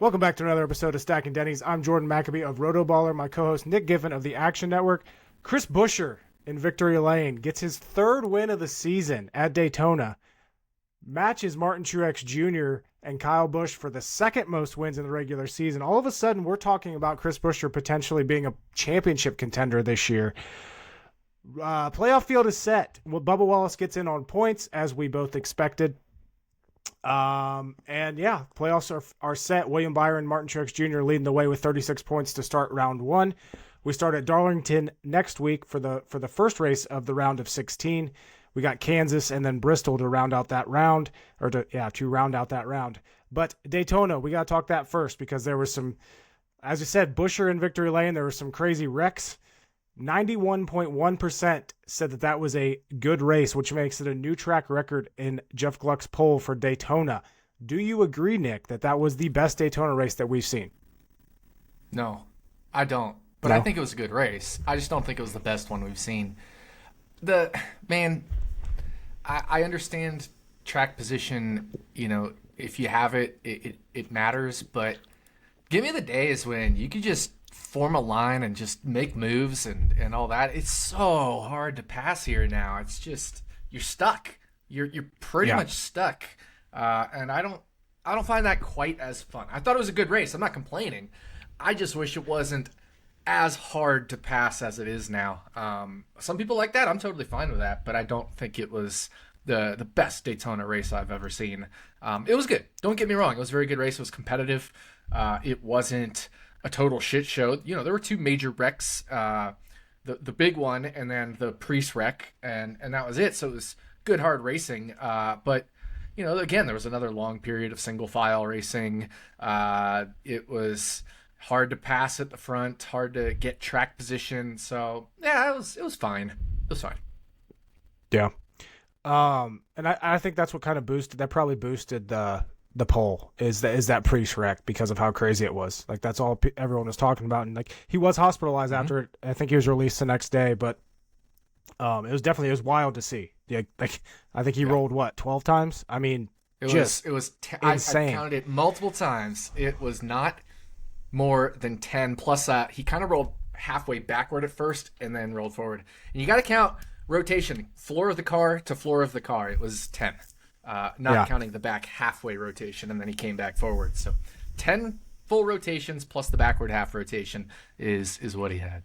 Welcome back to another episode of Stacking Dennys. I'm Jordan McAbee of RotoBaller. My co-host Nick Giffen of the Action Network. Chris Buescher in Victory Lane gets his third win of the season at Daytona. Matches Martin Truex Jr. and Kyle Busch for the second most wins in the regular season. All of a sudden, we're talking about Chris Buescher potentially being a championship contender this year. Playoff field is set. Bubba Wallace gets in on points, as we both expected. Playoffs are set. William Byron, Martin Truex Jr. leading the way with 36 points to start round one. We start at Darlington next week for the first race of the round of 16. We got Kansas and then Bristol to round out that round, to round out that round. But Daytona, we got to talk that first because there was some, as you said, Buescher in Victory Lane. There were some crazy wrecks. 91.1% said that was a good race, which makes it a new track record in Jeff Gluck's poll for Daytona. Do you agree, Nick, that was the best Daytona race that we've seen? No, I don't. But No? I think it was a good race. I just don't think it was the best one we've seen. I understand track position, if you have it, it matters. But give me the days when you could just form a line and just make moves and all that. It's so hard to pass here now. It's just you're stuck. You're pretty much stuck. And I don't find that quite as fun. I thought it was a good race. I'm not complaining. I just wish it wasn't as hard to pass as it is now. Some people like that. I'm totally fine with that, but I don't think it was the best Daytona race I've ever seen. It was good. Don't get me wrong. It was a very good race. It was competitive. It wasn't a total shit show. There were two major wrecks, the big one and then the Priest wreck, and that was it. So it was good, hard racing. But again, there was another long period of single file racing. It was hard to pass at the front, hard to get track position. So yeah, it was fine. It was fine. Yeah. And I think that's what kind of probably boosted the poll is that Priest wreck because of how crazy it was. Like that's all everyone was talking about. And like he was hospitalized after it. I think he was released the next day, but it was wild to see. Yeah. Like I think he rolled 12 times. I mean, it was insane. I counted it multiple times. It was not more than 10 plus he kind of rolled halfway backward at first and then rolled forward. And you got to count rotation, floor of the car to floor of the car. It was 10. Not counting the back halfway rotation, and then he came back forward. So 10 full rotations plus the backward half rotation is what he had.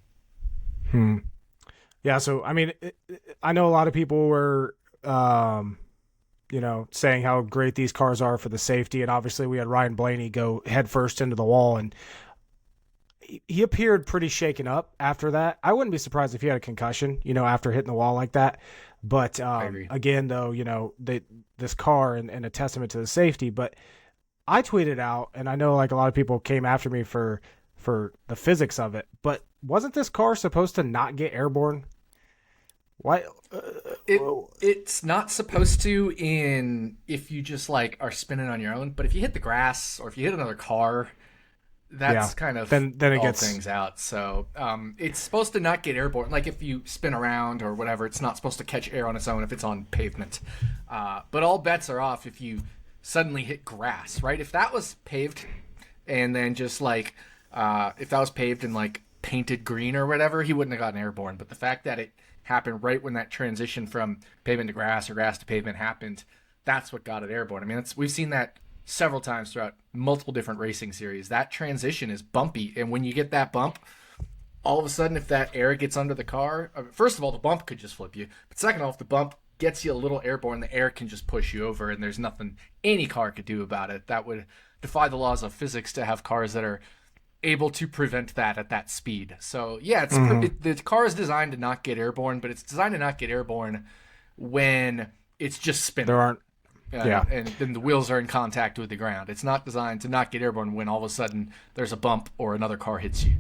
Yeah, so, I mean, I know a lot of people were, saying how great these cars are for the safety, and obviously we had Ryan Blaney go head first into the wall, and he appeared pretty shaken up after that. I wouldn't be surprised if he had a concussion, after hitting the wall like that. But again, though, this car and a testament to the safety. But I tweeted out, and I know like a lot of people came after me for the physics of it. But wasn't this car supposed to not get airborne? Why? It's not supposed to if you just like are spinning on your own. But if you hit the grass or if you hit another car, that's kind of then it gets things out. So it's supposed to not get airborne. Like if you spin around or whatever, it's not supposed to catch air on its own if it's on pavement. But all bets are off if you suddenly hit grass, right? If that was paved and then just like if that was paved and like painted green or whatever, he wouldn't have gotten airborne. But the fact that it happened right when that transition from pavement to grass or grass to pavement happened, that's what got it airborne. I mean, we've seen that several times throughout multiple different racing series. That transition is bumpy, and when you get that bump, all of a sudden if that air gets under the car, first of all, the bump could just flip you, but second of all, if the bump gets you a little airborne, the air can just push you over, and there's nothing any car could do about it. That would defy the laws of physics to have cars that are able to prevent that at that speed. So yeah, the car is designed to not get airborne, but it's designed to not get airborne when it's just spinning. There aren't and then the wheels are in contact with the ground. It's not designed to not get airborne when all of a sudden there's a bump or another car hits you.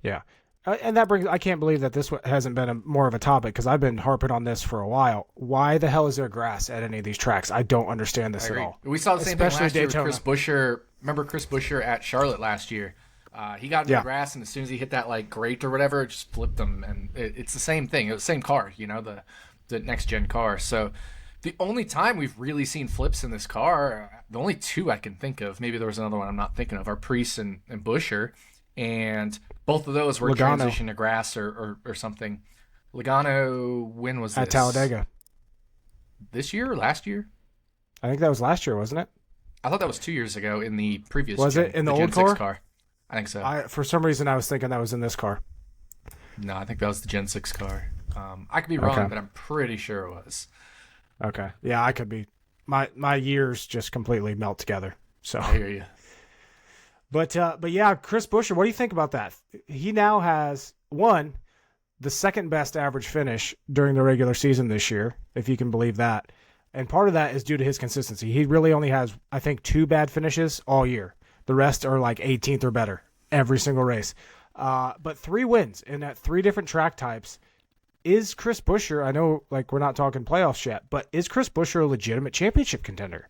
Yeah. And I can't believe that this hasn't been more of a topic because I've been harping on this for a while. Why the hell is there grass at any of these tracks? I don't understand this at all. We saw the same thing last year with Daytona. Chris Buescher. Remember Chris Buescher at Charlotte last year? He got into the grass, and as soon as he hit that like grate or whatever, it just flipped him. And it's the same thing. It was the same car, the next gen car. So The only time we've really seen flips in this car, the only two I can think of, maybe there was another one I'm not thinking of, are Priest and Buescher, and both of those were Logano. transition to grass or something. Logano, when was this? At Talladega. This year or last year? I think that was last year, wasn't it? I thought that was 2 years ago in the previous. Was it in the old Gen 6 car? I think so. For some reason, I was thinking that was in this car. No, I think that was the Gen 6 car. I could be wrong, Okay. but I'm pretty sure it was. Okay. Yeah, I could be. My years just completely melt together. So, I hear you. but yeah, Chris Buescher, what do you think about that? He now has the second best average finish during the regular season this year, if you can believe that. And part of that is due to his consistency. He really only has, I think, 2 bad finishes all year. The rest are like 18th or better every single race. But 3 wins in at 3 different track types. Is Chris Buescher, I know like we're not talking playoffs yet, but is Chris Buescher a legitimate championship contender?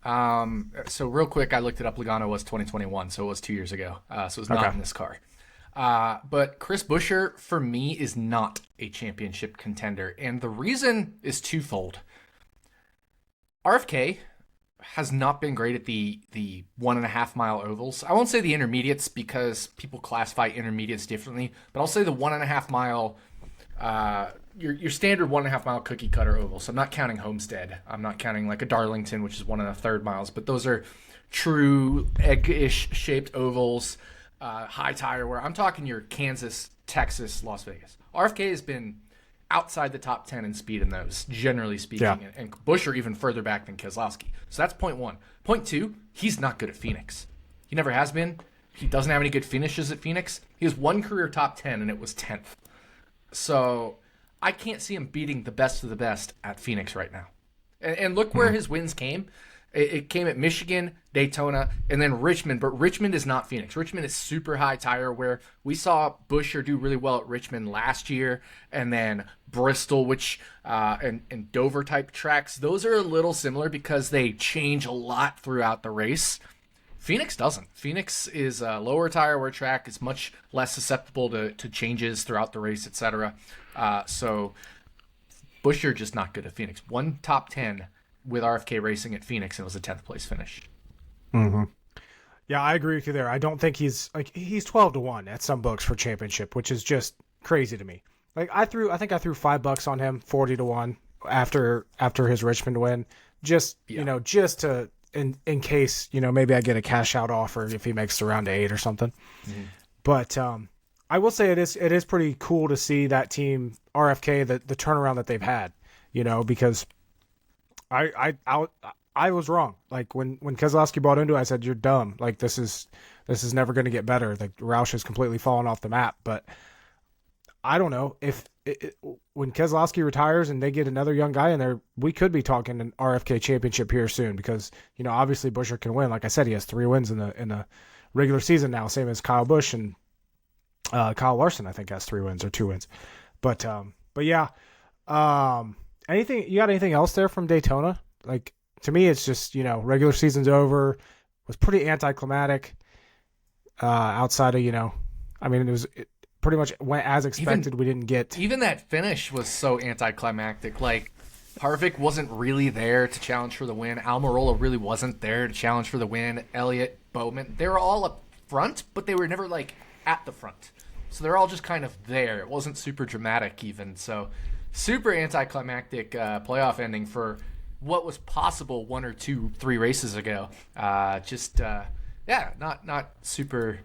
So real quick, I looked it up. Logano was 2021, so it was 2 years ago. So it was not Okay. in this car. But Chris Buescher, for me, is not a championship contender. And the reason is twofold. RFK has not been great at the 1.5 mile ovals. I won't say the intermediates because people classify intermediates differently, but I'll say the 1.5 mile, your standard 1.5 mile cookie cutter oval. So I'm not counting Homestead. I'm not counting like a Darlington, which is 1 1/3 miles, but those are true egg-ish shaped ovals, high tire wear. I'm talking your Kansas, Texas, Las Vegas. RFK has been outside the top 10 in speed in those, generally speaking, Yeah. and Buescher even further back than Keselowski. So that's point 1. Point 2, he's not good at Phoenix. He never has been. He doesn't have any good finishes at Phoenix. He has 1 career top 10, and it was 10th. So I can't see him beating the best of the best at Phoenix right now. And look where his wins came. It came at Michigan, Daytona, and then Richmond. But Richmond is not Phoenix. Richmond is super high tire where we saw Buescher do really well at Richmond last year. And then Bristol, which and Dover type tracks. Those are a little similar because they change a lot throughout the race. Phoenix doesn't. Phoenix is a lower tire wear track. It's much less susceptible to changes throughout the race, etc. So Buescher just not good at Phoenix. 1 top 10 with RFK racing at Phoenix, and it was a 10th place finish. Mm-hmm. Yeah, I agree with you there. I don't think he's 12-1 at some books for championship, which is just crazy to me. Like I think I threw $5 on him, 40-1 after his Richmond win, just just to in case maybe I get a cash out offer if he makes the round to 8 or something. Mm-hmm. But I will say it is pretty cool to see that team RFK the turnaround that they've had, because I was wrong. Like when Keselowski bought into it, I said, "You're dumb. Like this is never going to get better." Like Roush has completely fallen off the map. But I don't know if when Keselowski retires and they get another young guy in there, we could be talking an RFK championship here soon because obviously Buescher can win. Like I said, he has 3 wins in the regular season now, same as Kyle Busch and Kyle Larson. I think has 3 wins or 2 wins. But yeah. You got anything else there from Daytona? Like to me, it's just regular season's over. Was pretty anticlimactic. Outside of it pretty much went as expected. We didn't get even that finish was so anticlimactic. Like Harvick wasn't really there to challenge for the win. Almirola really wasn't there to challenge for the win. Elliott, Bowman, they were all up front, but they were never like at the front. So they're all just kind of there. It wasn't super dramatic even. So super anticlimactic playoff ending for what was possible 1 or 2, 3 races ago. Not super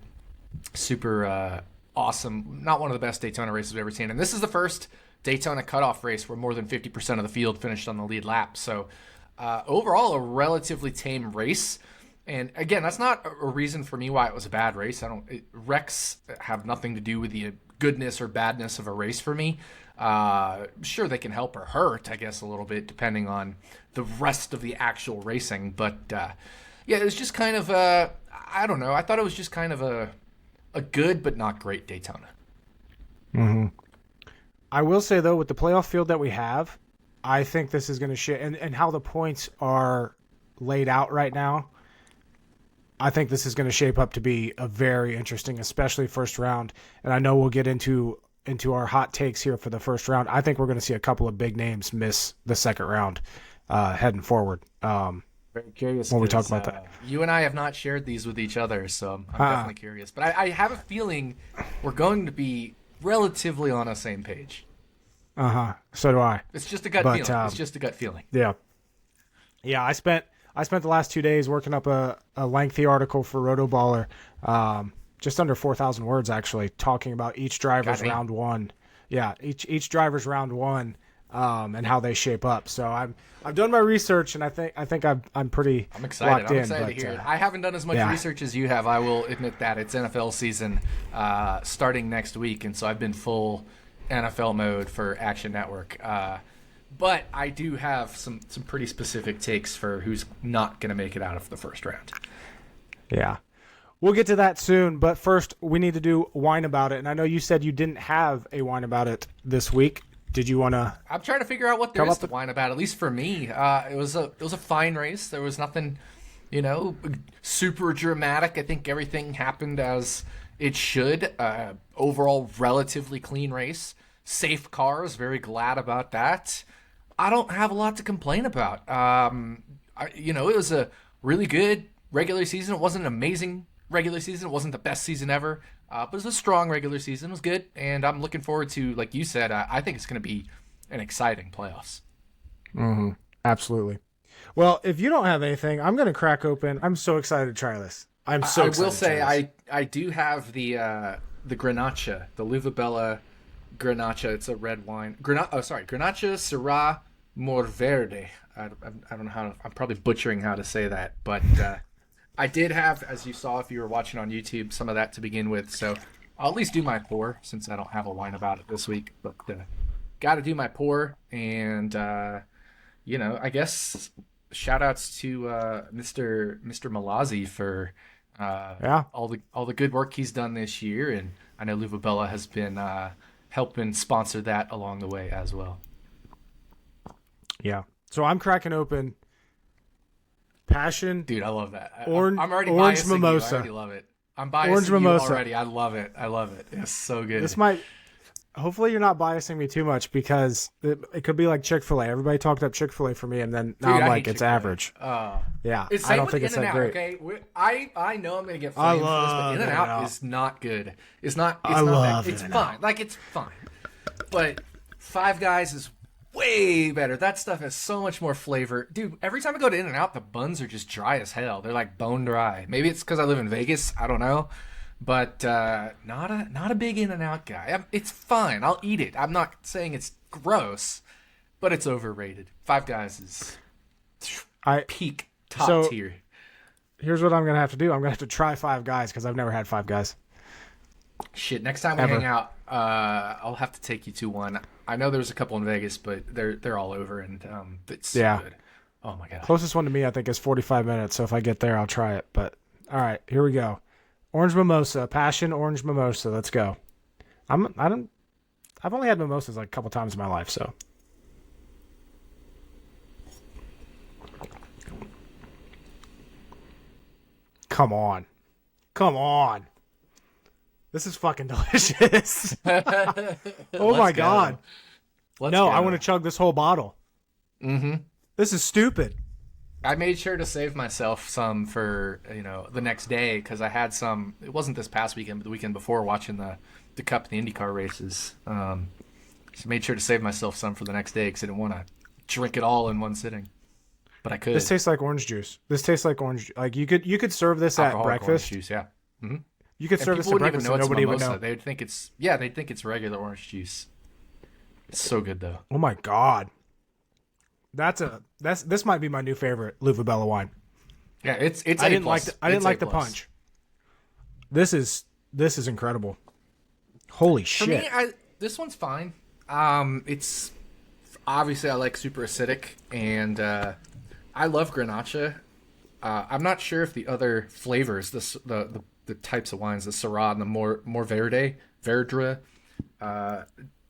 awesome. Not one of the best Daytona races we've ever seen. And this is the first Daytona cutoff race where more than 50% of the field finished on the lead lap. So overall, a relatively tame race. And again, that's not a reason for me why it was a bad race. Wrecks have nothing to do with the goodness or badness of a race for me. Sure, they can help or hurt, I guess, a little bit depending on the rest of the actual racing. But it was just kind of I don't know. I thought it was just kind of a good but not great Daytona. Mm-hmm. I will say though, with the playoff field that we have, I think this is going to and how the points are laid out right now. I think this is going to shape up to be a very interesting, especially first round. And I know we'll get into into our hot takes here for the first round, I think we're going to see a couple of big names miss the second round heading forward. Very curious when we talk about that. You and I have not shared these with each other, so I'm definitely curious. But I have a feeling we're going to be relatively on the same page. So do I. It's just a gut feeling. It's just a gut feeling. Yeah. Yeah, I spent the last 2 days working up a lengthy article for RotoBaller, just under 4,000 words actually, talking about each driver's round one. Yeah, each driver's round one, and how they shape up. So I've done my research, and I think I'm pretty excited. locked in. I'm excited to hear it. I haven't done as much research as you have. I will admit that. It's NFL season starting next week, and so I've been full NFL mode for Action Network. But I do have some pretty specific takes for who's not going to make it out of the first round. Yeah. We'll get to that soon, but first we need to do Wine About It. And I know you said you didn't have a Wine About It this week. Did you want to? I'm trying to figure out what there is to whine about, at least for me. It was a fine race. There was nothing, super dramatic. I think everything happened as it should. Overall, relatively clean race. Safe cars. Very glad about that. I don't have a lot to complain about. It was a really good regular season. It wasn't an amazing regular season. It wasn't the best season ever. But it was a strong regular season. It was good. And I'm looking forward to, like you said, I think it's going to be an exciting playoffs. Mm-hmm. Absolutely. Well, if you don't have anything, I'm going to crack open. I'm so excited to try this. I will say I do have the Grenache, the Luvabella Grenache. It's a red wine. Grenache Syrah Morverde. I don't know how. I'm probably butchering how to say that, but I did have, as you saw if you were watching on YouTube, some of that to begin with. So I'll at least do my pour since I don't have a Wine About It this week. But got to do my pour, and I guess shout outs to Mr. Malazzi for all the good work he's done this year, and I know Luvabella has been helping sponsor that along the way as well. Yeah. So I'm cracking open Passion. Dude, I love that. I'm already orange biasing mimosa. You. I already love it. I'm biasing orange you mimosa. already. I love it. It's so good. Hopefully you're not biasing me too much, because it could be like Chick-fil-A. Everybody talked up Chick-fil-A for me, and then now I'm like, it's average. Yeah. I don't think it's that great. Okay? I know I'm going to get flamed for this, but In-N-Out is not good. It's not that. It's fine. Like, it's fine. But Five Guys is way better. That stuff has so much more flavor. Dude, every time I go to In-N-Out, the buns are just dry as hell. They're like bone dry. Maybe it's because I live in Vegas. I don't know. But not a big In-N-Out guy. It's fine. I'll eat it. I'm not saying it's gross, but it's overrated. Five Guys is peak top tier. Here's what I'm going to have to do. I'm going to have to try Five Guys, because I've never had Five Guys. Shit, next time we hang out, I'll have to take you to one. I know there's a couple in Vegas, but they're all over, and it's so good. Oh my god. Closest one to me, I think, is 45 minutes. So if I get there, I'll try it. But all right, here we go. Orange mimosa, Passion orange mimosa. Let's go. I've only had mimosas like a couple times in my life, so. Come on. This is fucking delicious. Oh my god. I want to chug this whole bottle. Mm-hmm. This is stupid. I made sure to save myself some for the next day, because I had some. It wasn't this past weekend, but the weekend before, watching the Cup and the IndyCar races. So made sure to save myself some for the next day, because I didn't want to drink it all in one sitting. But I could. This tastes like orange juice. Like you could serve this at breakfast. Orange juice, yeah. Mm-hmm. You could serve this at breakfast and nobody would know. They'd think it's regular orange juice. It's so good though. Oh my god. This might be my new favorite Luvabella wine. Yeah, it's I didn't like the punch. This is incredible. Holy shit. For me, this one's fine. It's obviously I like super acidic, and I love Grenache. I'm not sure if the other flavors, the types of wines, the Syrah and the more Verdre,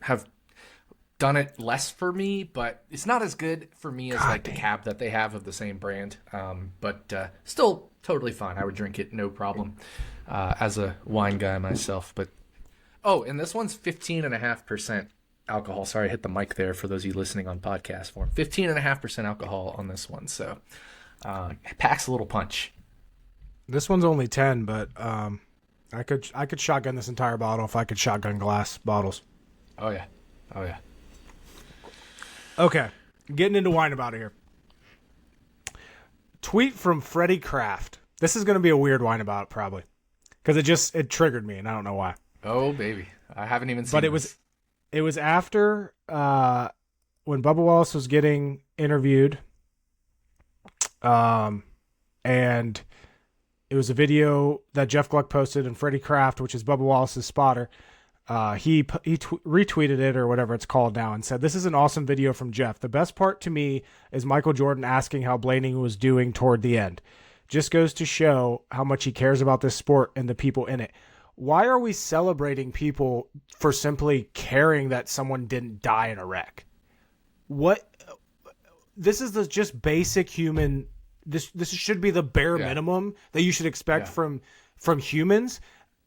have done it less for me, but it's not as good for me as the cab that they have of the same brand. But still totally fine. I would drink it no problem as a wine guy myself. But Oh, and this one's 15.5% alcohol. Sorry, I hit the mic there for those of you listening on podcast form. 15.5% alcohol on this one. So it packs a little punch. This one's only 10, but I could shotgun this entire bottle if I could shotgun glass bottles. Oh, yeah. Oh, yeah. Okay, getting into wine about it here. Tweet from Freddie Kraft. This is going to be a weird wine about it, probably, because it triggered me, and I don't know why. Oh, baby. I haven't even seen But it was after when Bubba Wallace was getting interviewed, and it was a video that Jeff Gluck posted, and Freddie Kraft, which is Bubba Wallace's spotter, he retweeted it or whatever it's called now and said, "This is an awesome video from Jeff. The best part to me is Michael Jordan asking how Blaney was doing toward the end. Just goes to show how much he cares about this sport and the people in it." Why are we celebrating people for simply caring that someone didn't die in a wreck? What? This is the just basic human. This should be the bare minimum that you should expect from humans.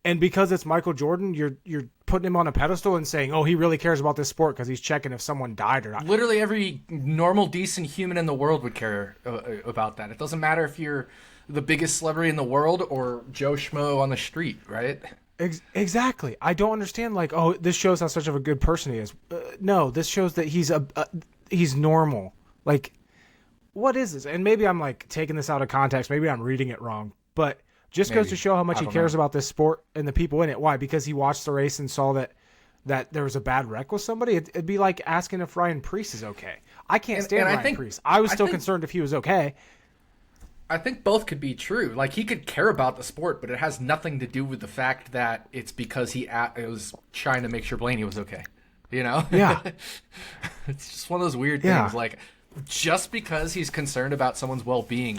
And because it's Michael Jordan, you're putting him on a pedestal and saying, "Oh, he really cares about this sport because he's checking if someone died or not." Literally every normal, decent human in the world would care about that. It doesn't matter if you're the biggest celebrity in the world or Joe Schmo on the street, right? Exactly. I don't understand. Like, oh, this shows how such of a good person he is. No, this shows that he's normal. Like, what is this? And maybe I'm like taking this out of context. Maybe I'm reading it wrong. But just goes to show how much he cares about this sport and the people in it. Why? Because he watched the race and saw that there was a bad wreck with somebody. It'd be like asking if Ryan Preece is okay. I can't stand Ryan Preece. I was still concerned if he was okay. I think both could be true. Like, he could care about the sport, but it has nothing to do with the fact that it's because he was trying to make sure Blaney was okay. You know? Yeah. It's just one of those weird things. Like, just because he's concerned about someone's well-being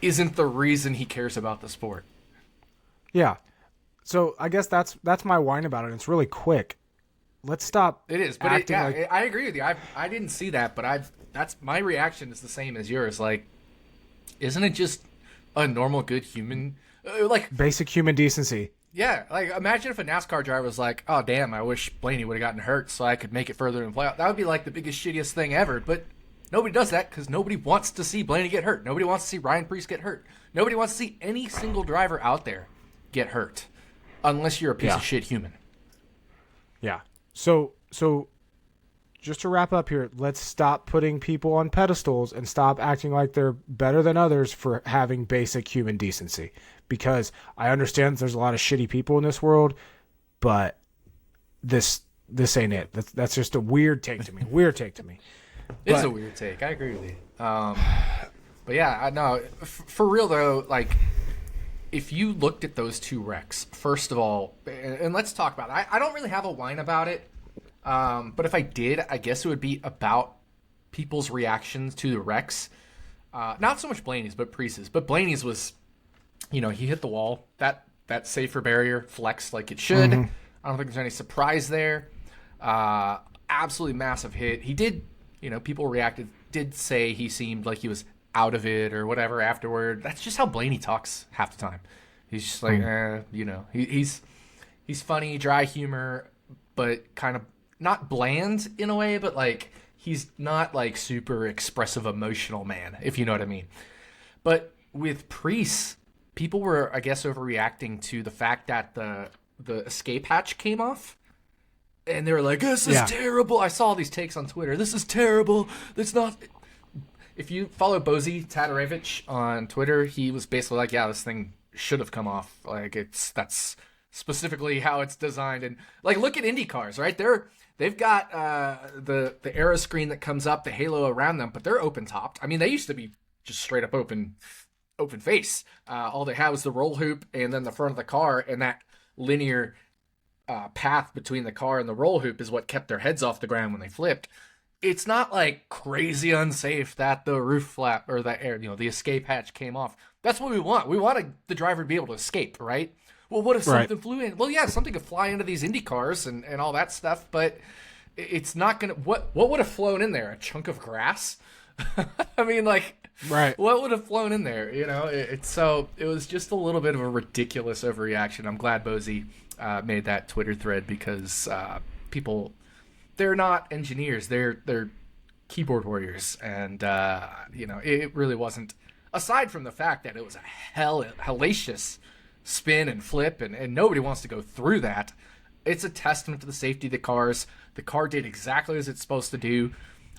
isn't the reason he cares about the sport. Yeah. So I guess that's my whine about it. It's really quick. Let's stop. It is, but I agree with you. I didn't see that, but that's my reaction is the same as yours. Like, isn't it just a normal, good human, like basic human decency? Yeah, like imagine if a NASCAR driver was like, "Oh damn, I wish Blaney would have gotten hurt so I could make it further in the playoff." That would be like the biggest, shittiest thing ever. But nobody does that because nobody wants to see Blaney get hurt. Nobody wants to see Ryan Preece get hurt. Nobody wants to see any single driver out there get hurt, unless you're a piece of shit human. Yeah. So just to wrap up here, let's stop putting people on pedestals and stop acting like they're better than others for having basic human decency. Because I understand there's a lot of shitty people in this world, but this ain't it. That's just a weird take to me. It's a weird take. I agree with you. But yeah, I know. For real though, like if you looked at those two wrecks, first of all, and let's talk about it. I don't really have a whine about it. But if I did, I guess it would be about people's reactions to the wrecks. Not so much Blaney's, but Preece's. But Blaney's was, he hit the wall. That safer barrier flexed like it should. Mm-hmm. I don't think there's any surprise there. Absolutely massive hit. He did, people did say he seemed like he was out of it or whatever afterward. That's just how Blaney talks half the time. He's just like, he's funny, dry humor, but kind of not bland in a way, but like he's not like super expressive, emotional man, if you know what I mean. But with Preece, people were, I guess, overreacting to the fact that the escape hatch came off. And they were like, "This is terrible." I saw all these takes on Twitter. "This is terrible. It's not." If you follow Bozy Tatarevich on Twitter, he was basically like, "Yeah, this thing should have come off. Like that's specifically how it's designed." And like, look at Indy cars, right? They've got the aero screen that comes up, the halo around them, but they're open topped. I mean, they used to be just straight up open face. All they had was the roll hoop and then the front of the car, and that linear path between the car and the roll hoop is what kept their heads off the ground when they flipped. It's not like crazy unsafe that the roof flap or the air, the escape hatch came off. That's what we want. We want the driver to be able to escape, right? Well, what if something flew in? Well, yeah, something could fly into these Indy cars and all that stuff, but it's not going to... What would have flown in there? A chunk of grass? I mean, like, Right. What would have flown in there? It was just a little bit of a ridiculous overreaction. I'm glad Bozy made that Twitter thread because people, they're not engineers. They're keyboard warriors, and it really wasn't. Aside from the fact that it was a hellacious spin and flip, and nobody wants to go through that. It's a testament to the safety of the cars. The car did exactly as it's supposed to do.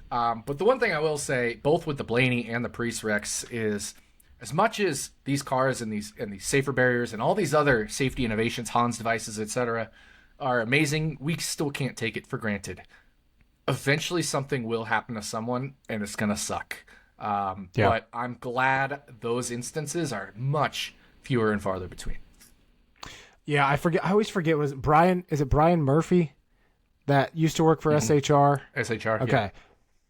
But the one thing I will say, both with the Blaney and the Priest Rex, is as much as these cars and these safer barriers and all these other safety innovations, Hans devices, etc., are amazing, we still can't take it for granted. Eventually something will happen to someone, and it's going to suck. But I'm glad those instances are much fewer and farther between. Yeah, I forget. I always forget. Was it Brian? Is it Brian Murphy that used to work for SHR? SHR. Okay.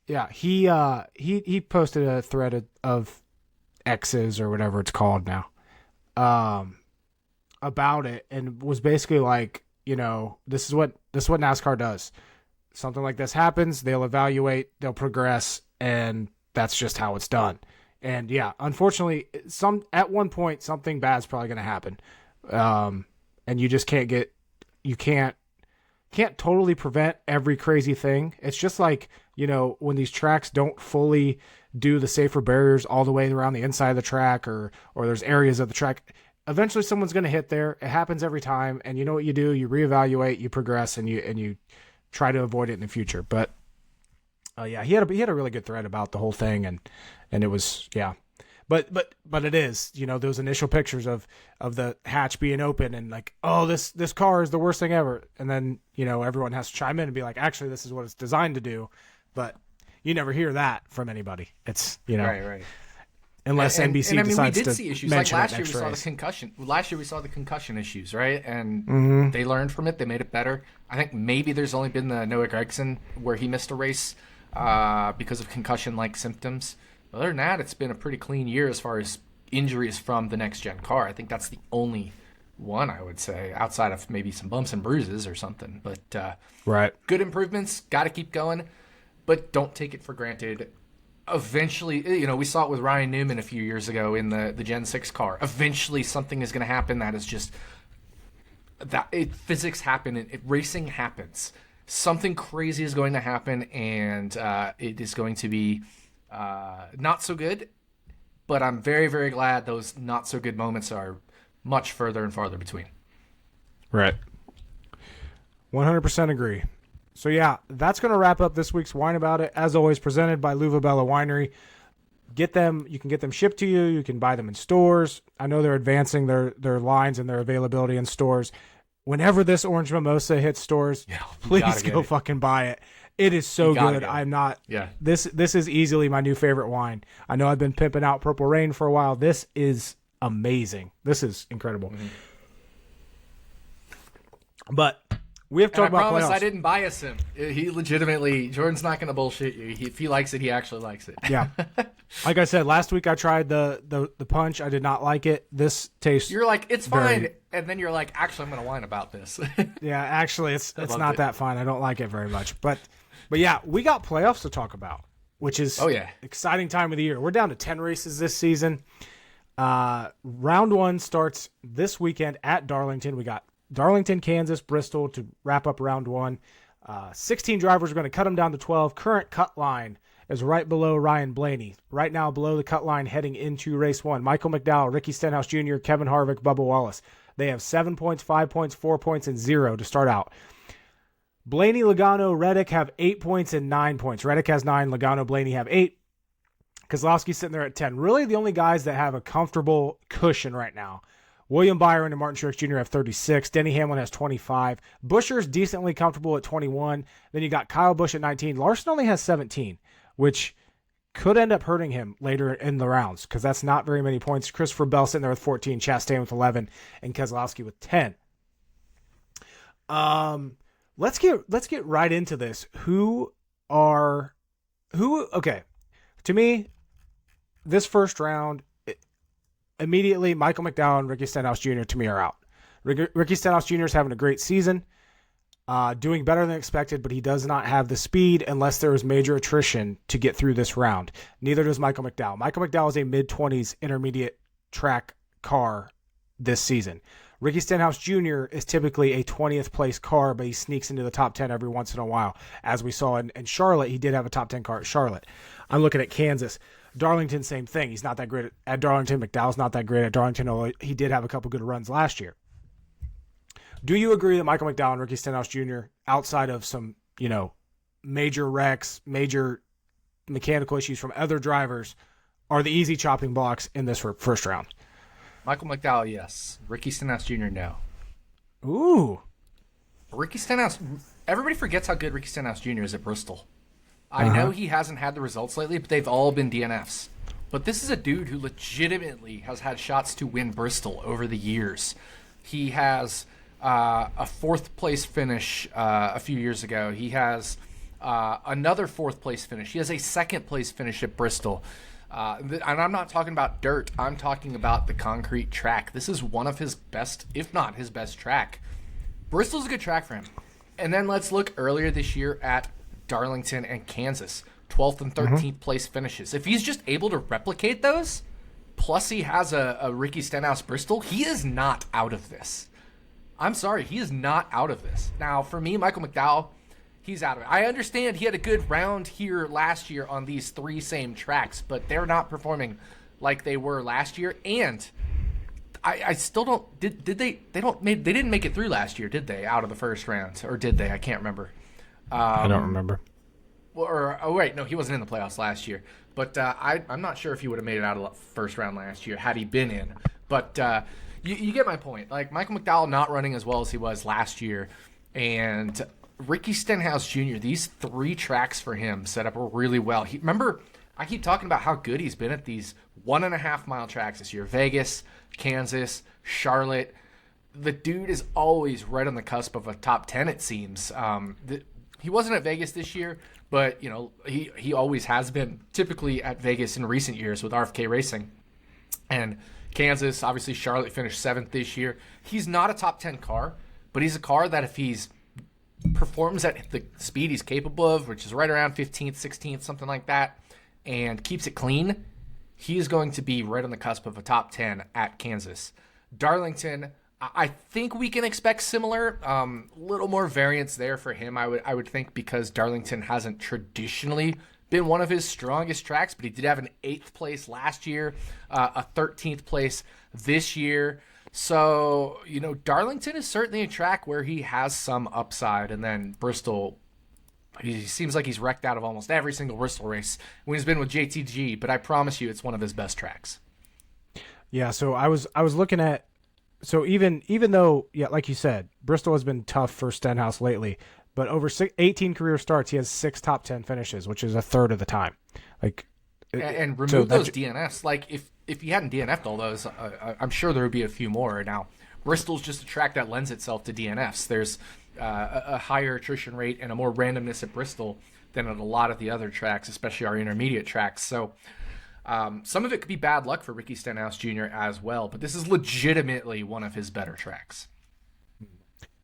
Yeah. He posted a thread of X's or whatever it's called now, about it, and was basically like, this is what NASCAR does. Something like this happens, they'll evaluate, they'll progress, and that's just how it's done. And yeah, unfortunately, at one point something bad's probably going to happen. And you just can't totally prevent every crazy thing. It's just like, when these tracks don't fully do the safer barriers all the way around the inside of the track, or there's areas of the track, eventually someone's going to hit there. It happens every time. And you know what you do? You reevaluate, you progress, and you try to avoid it in the future. But he had a really good thread about the whole thing, and it was, yeah. But it is, those initial pictures of the hatch being open and like, oh, this car is the worst thing ever. And then, everyone has to chime in and be like, actually, this is what it's designed to do. But you never hear that from anybody. It's, Right. Unless NBC decides we did to see issues. mention Like last it year, next we saw race. the concussion. Last year, we saw the concussion issues, right? And they learned from it. They made it better. I think maybe there's only been the Noah Gragson where he missed a race because of concussion-like symptoms. Other than that, it's been a pretty clean year as far as injuries from the next-gen car. I think that's the only one, I would say, outside of maybe some bumps and bruises or something. But Right. Good improvements. Got to keep going. But don't take it for granted. Eventually, we saw it with Ryan Newman a few years ago in the Gen 6 car. Eventually, something is going to happen that is just... physics happen, racing happens. Something crazy is going to happen, and it is going to be not so good. But I'm very, very glad those not so good moments are much further and farther between. Right. 100% agree. So yeah, that's going to wrap up this week's Wine About It. As always, presented by Luvabella Winery. Get them. You can get them shipped to you. You can buy them in stores. I know they're advancing their lines and their availability in stores. Whenever this orange mimosa hits stores, please go fucking buy it. It is so good. I'm not. Yeah. This is easily my new favorite wine. I know I've been pimping out Purple Rain for a while. This is amazing. This is incredible. Mm-hmm. But we have talked about playoffs. I promise I didn't bias him. He legitimately, Jordan's not going to bullshit you. If he likes it, he actually likes it. Yeah. Like I said, last week I tried the punch. I did not like it. This tastes... You're like, it's fine. And then you're like, actually, I'm going to whine about this. Yeah, actually, it's not that fine. I don't like it very much. But yeah, we got playoffs to talk about, which is exciting time of the year. We're down to 10 races this season. Round 1 starts this weekend at Darlington. We got Darlington, Kansas, Bristol to wrap up round 1. 16 drivers are going to cut them down to 12. Current cut line is right below Ryan Blaney. Right now below the cut line heading into race 1. Michael McDowell, Ricky Stenhouse Jr., Kevin Harvick, Bubba Wallace. They have 7 points, 5 points, 4 points, and 0 to start out. Blaney, Logano, Reddick have 8 points and 9 points. Reddick has 9. Logano, Blaney have 8. Kozlowski's sitting there at 10. Really the only guys that have a comfortable cushion right now. William Byron and Martin Truex Jr. have 36. Denny Hamlin has 25. Buescher's decently comfortable at 21. Then you got Kyle Busch at 19. Larson only has 17, which could end up hurting him later in the rounds because that's not very many points. Christopher Bell sitting there with 14. Chastain with 11. And Keselowski with 10. Let's get right into this. Okay. To me, this first round, immediately, Michael McDowell and Ricky Stenhouse Jr. to me are out. Ricky Stenhouse Jr. is having a great season. doing better than expected, but he does not have the speed unless there is major attrition to get through this round. Neither does Michael McDowell. Michael McDowell is a mid-20s intermediate track car this season. Ricky Stenhouse Jr. is typically a 20th place car, but he sneaks into the top 10 every once in a while. As we saw in Charlotte, he did have a top 10 car at Charlotte. I'm looking at Kansas. Darlington, same thing. He's not that great at Darlington. McDowell's not that great at Darlington, although he did have a couple good runs last year. Do you agree that Michael McDowell and Ricky Stenhouse Jr., outside of some, major wrecks, major mechanical issues from other drivers, are the easy chopping blocks in this first round? Michael McDowell, yes. Ricky Stenhouse Jr., no. Ooh. Ricky Stenhouse, everybody forgets how good Ricky Stenhouse Jr. is at Bristol. I know he hasn't had the results lately, but they've all been DNFs. But this is a dude who legitimately has had shots to win Bristol over the years. He has a fourth-place finish a few years ago. He has another fourth-place finish. He has a second-place finish at Bristol. And I'm not talking about dirt. I'm talking about the concrete track. This is one of his best, if not his best track. Bristol's a good track for him. And then let's look earlier this year at Darlington and Kansas. 12th and 13th place finishes. If he's just able to replicate those, plus he has a Ricky Stenhouse Bristol, he is not out of this. I'm sorry, he is not out of this. Now, for me, Michael McDowell, he's out of it. I understand he had a good round here last year on these three same tracks, but they're not performing like they were last year. And I still don't. Did they? They didn't make it through last year, did they? Out of the first round, or did they? I can't remember. I don't remember. No, he wasn't in the playoffs last year. But I'm not sure if he would have made it out of the first round last year had he been in. But you get my point. Like, Michael McDowell not running as well as he was last year, and Ricky Stenhouse Jr., these three tracks for him set up really well. Remember, I keep talking about how good he's been at these 1.5 mile tracks this year. Vegas, Kansas, Charlotte. The dude is always right on the cusp of a top 10, it seems. He wasn't at Vegas this year, but he always has been typically at Vegas in recent years with RFK Racing. And Kansas, obviously Charlotte finished 7th this year. He's not a top 10 car, but he's a car that if he's performs at the speed he's capable of, which is right around 15th, 16th, something like that, and keeps it clean, he is going to be right on the cusp of a top 10 at Kansas. Darlington, I think we can expect similar, little more variance there for him, I would think, because Darlington hasn't traditionally been one of his strongest tracks, but he did have an 8th place last year, a 13th place this year. So, Darlington is certainly a track where he has some upside. And then Bristol, he seems like he's wrecked out of almost every single Bristol race when he's been with JTG, but I promise you it's one of his best tracks. Yeah, so I was looking at, so even though, yeah, like you said, Bristol has been tough for Stenhouse lately, but over 18 career starts, he has 6 top 10 finishes, which is a third of the time. And remove those DNFs. Like, if he hadn't DNF'd all those, I'm sure there would be a few more. Now, Bristol's just a track that lends itself to DNFs. There's a higher attrition rate and a more randomness at Bristol than at a lot of the other tracks, especially our intermediate tracks. So some of it could be bad luck for Ricky Stenhouse Jr. as well, but this is legitimately one of his better tracks.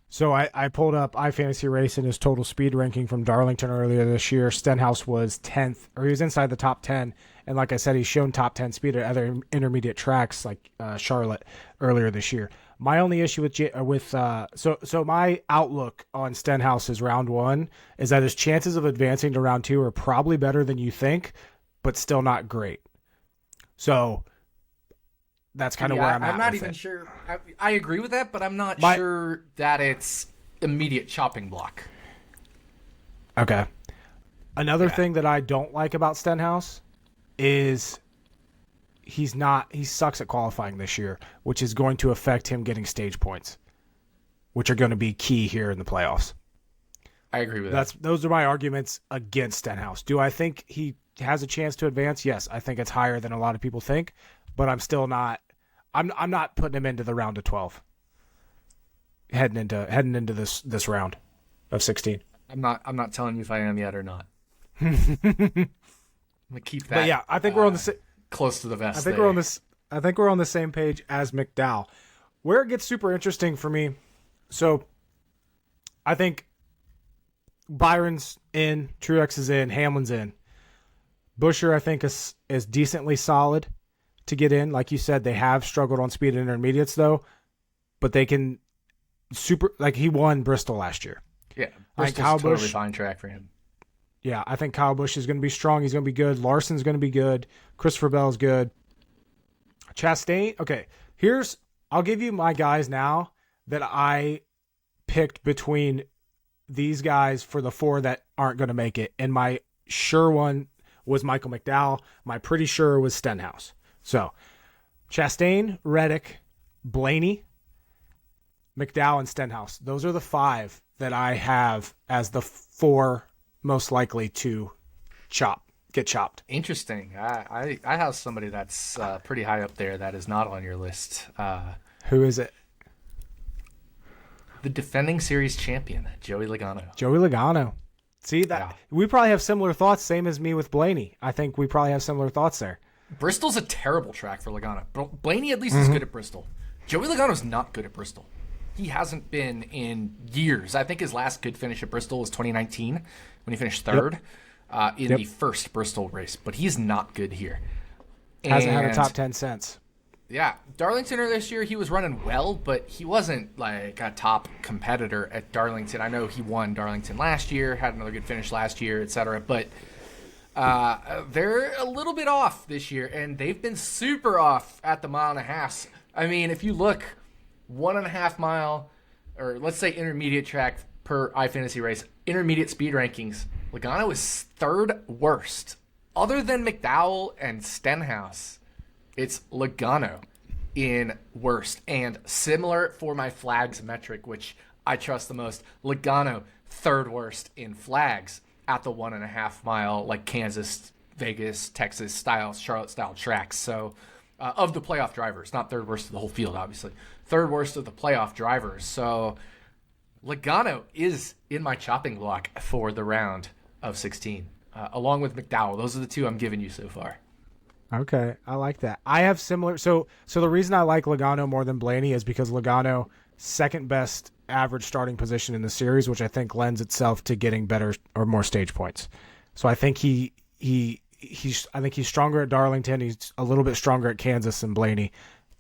So I pulled up iFantasy Race and his total speed ranking from Darlington earlier this year. Stenhouse was 10th, or he was inside the top 10. And like I said, he's shown top 10 speed at other intermediate tracks like Charlotte earlier this year. My only issue so my outlook on Stenhouse's round 1 is that his chances of advancing to round 2 are probably better than you think, but still not great. So that's kind of where I'm at. I'm not even sure. I agree with that, but I'm not sure that it's immediate chopping block. Okay. Another thing that I don't like about Stenhouse is he sucks at qualifying this year, which is going to affect him getting stage points, which are going to be key here in the playoffs. I agree with that. Those are my arguments against Stenhouse. Do I think he has a chance to advance? Yes, I think it's higher than a lot of people think, but I'm still not. I'm not putting him into the round of 12. Heading into this round of 16. I'm not telling you if I am yet or not. I'm gonna keep that. But yeah, I think we're on the close to the vest. I think we're on the same page as McDowell. Where it gets super interesting for me. So, I think Byron's in, Truex is in, Hamlin's in. Buescher, I think, is decently solid to get in. Like you said, they have struggled on speed and intermediates, though, but they can he won Bristol last year. Yeah, Bristol's a totally fine track for him. Yeah, I think Kyle Busch is going to be strong. He's going to be good. Larson's going to be good. Christopher Bell's good. Chastain, okay, I'll give you my guys now that I picked between these guys for the 4 that aren't going to make it. And my sure one was Michael McDowell. My pretty sure was Stenhouse. So, Chastain, Reddick, Blaney, McDowell, and Stenhouse. Those are the 5 that I have as the 4 most likely to get chopped. Interesting. I have somebody that's pretty high up there that is not on your list. Who is it? The defending series champion, Joey Logano. Joey Logano. See that we probably have similar thoughts. Same as me with Blaney. I think we probably have similar thoughts there. Bristol's a terrible track for Logano. Blaney at least is good at Bristol. Joey Logano's not good at Bristol. He hasn't been in years. I think his last good finish at Bristol was 2019 when he finished 3rd in the first Bristol race. But he's not good here. Hasn't had a top 10 since. Yeah, Darlington this year, he was running well, but he wasn't like a top competitor at Darlington. I know he won Darlington last year, had another good finish last year, etc. But they're a little bit off this year, and they've been super off at the 1.5 miles. I mean, if you look 1.5 mile, or let's say intermediate track per iFantasy race, intermediate speed rankings, Logano is 3rd worst. Other than McDowell and Stenhouse, it's Logano in worst. And similar for my flags metric, which I trust the most, Logano 3rd worst in flags at the 1.5 mile, like Kansas, Vegas, Texas style, Charlotte style tracks. So of the playoff drivers, not 3rd worst of the whole field, obviously. 3rd worst of the playoff drivers. So Logano is in my chopping block for the round of 16, along with McDowell. Those are the 2 I'm giving you so far. Okay, I like that. I have similar. So the reason I like Logano more than Blaney is because Logano 2nd best average starting position in the series, which I think lends itself to getting better or more stage points. So I think he's stronger at Darlington. He's a little bit stronger at Kansas than Blaney,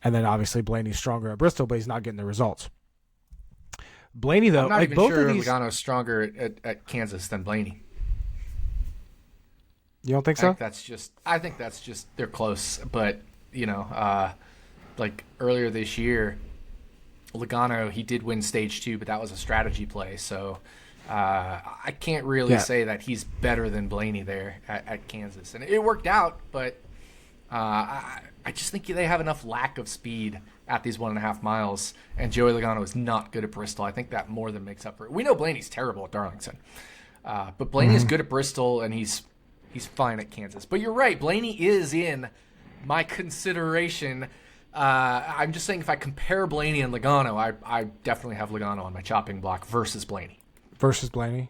and then obviously Blaney's stronger at Bristol, but he's not getting the results. Blaney though, I'm not like even both sure of these, Logano's stronger at Kansas than Blaney. You don't think so? I think that's just they're close, but like earlier this year, Logano, he did win stage 2, but that was a strategy play. So I can't really say that he's better than Blaney there at Kansas, and it worked out. But I just think they have enough lack of speed at these 1.5 miles, and Joey Logano is not good at Bristol. I think that more than makes up for it. We know Blaney's terrible at Darlington, but Blaney is good at Bristol, and he's fine at Kansas. But you're right. Blaney is in my consideration. I'm just saying if I compare Blaney and Logano, I definitely have Logano on my chopping block versus Blaney.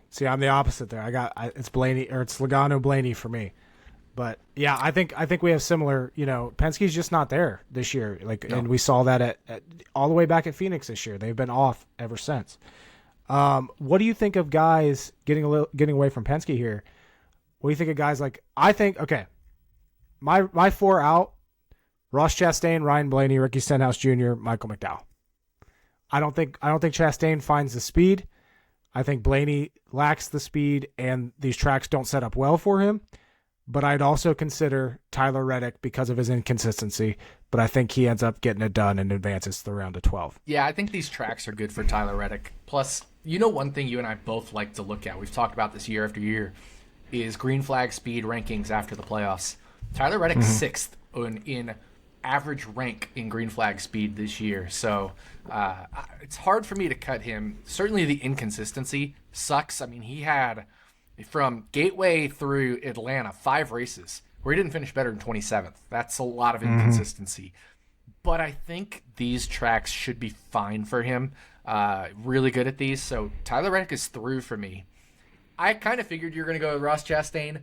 See, I'm the opposite there. It's Blaney, or it's Logano Blaney for me. But yeah, I think we have similar. Penske's just not there this year. And we saw that at all the way back at Phoenix this year. They've been off ever since. What do you think of guys getting away from Penske here? What do you think of guys like? I think my 4 out: Ross Chastain, Ryan Blaney, Ricky Stenhouse Jr., Michael McDowell. I don't think Chastain finds the speed. I think Blaney lacks the speed, and these tracks don't set up well for him. But I'd also consider Tyler Reddick because of his inconsistency. But I think he ends up getting it done and advances to the round of 12. Yeah, I think these tracks are good for Tyler Reddick. Plus, one thing you and I both like to look at, we've talked about this year after year, is green flag speed rankings after the playoffs. Tyler Reddick 6th in average rank in green flag speed this year. So it's hard for me to cut him. Certainly the inconsistency sucks. I mean, he had, from Gateway through Atlanta, 5 races where he didn't finish better than 27th. That's a lot of inconsistency. But I think these tracks should be fine for him. Really good at these. So Tyler Reddick is through for me. I kind of figured you're going to go with Ross Chastain.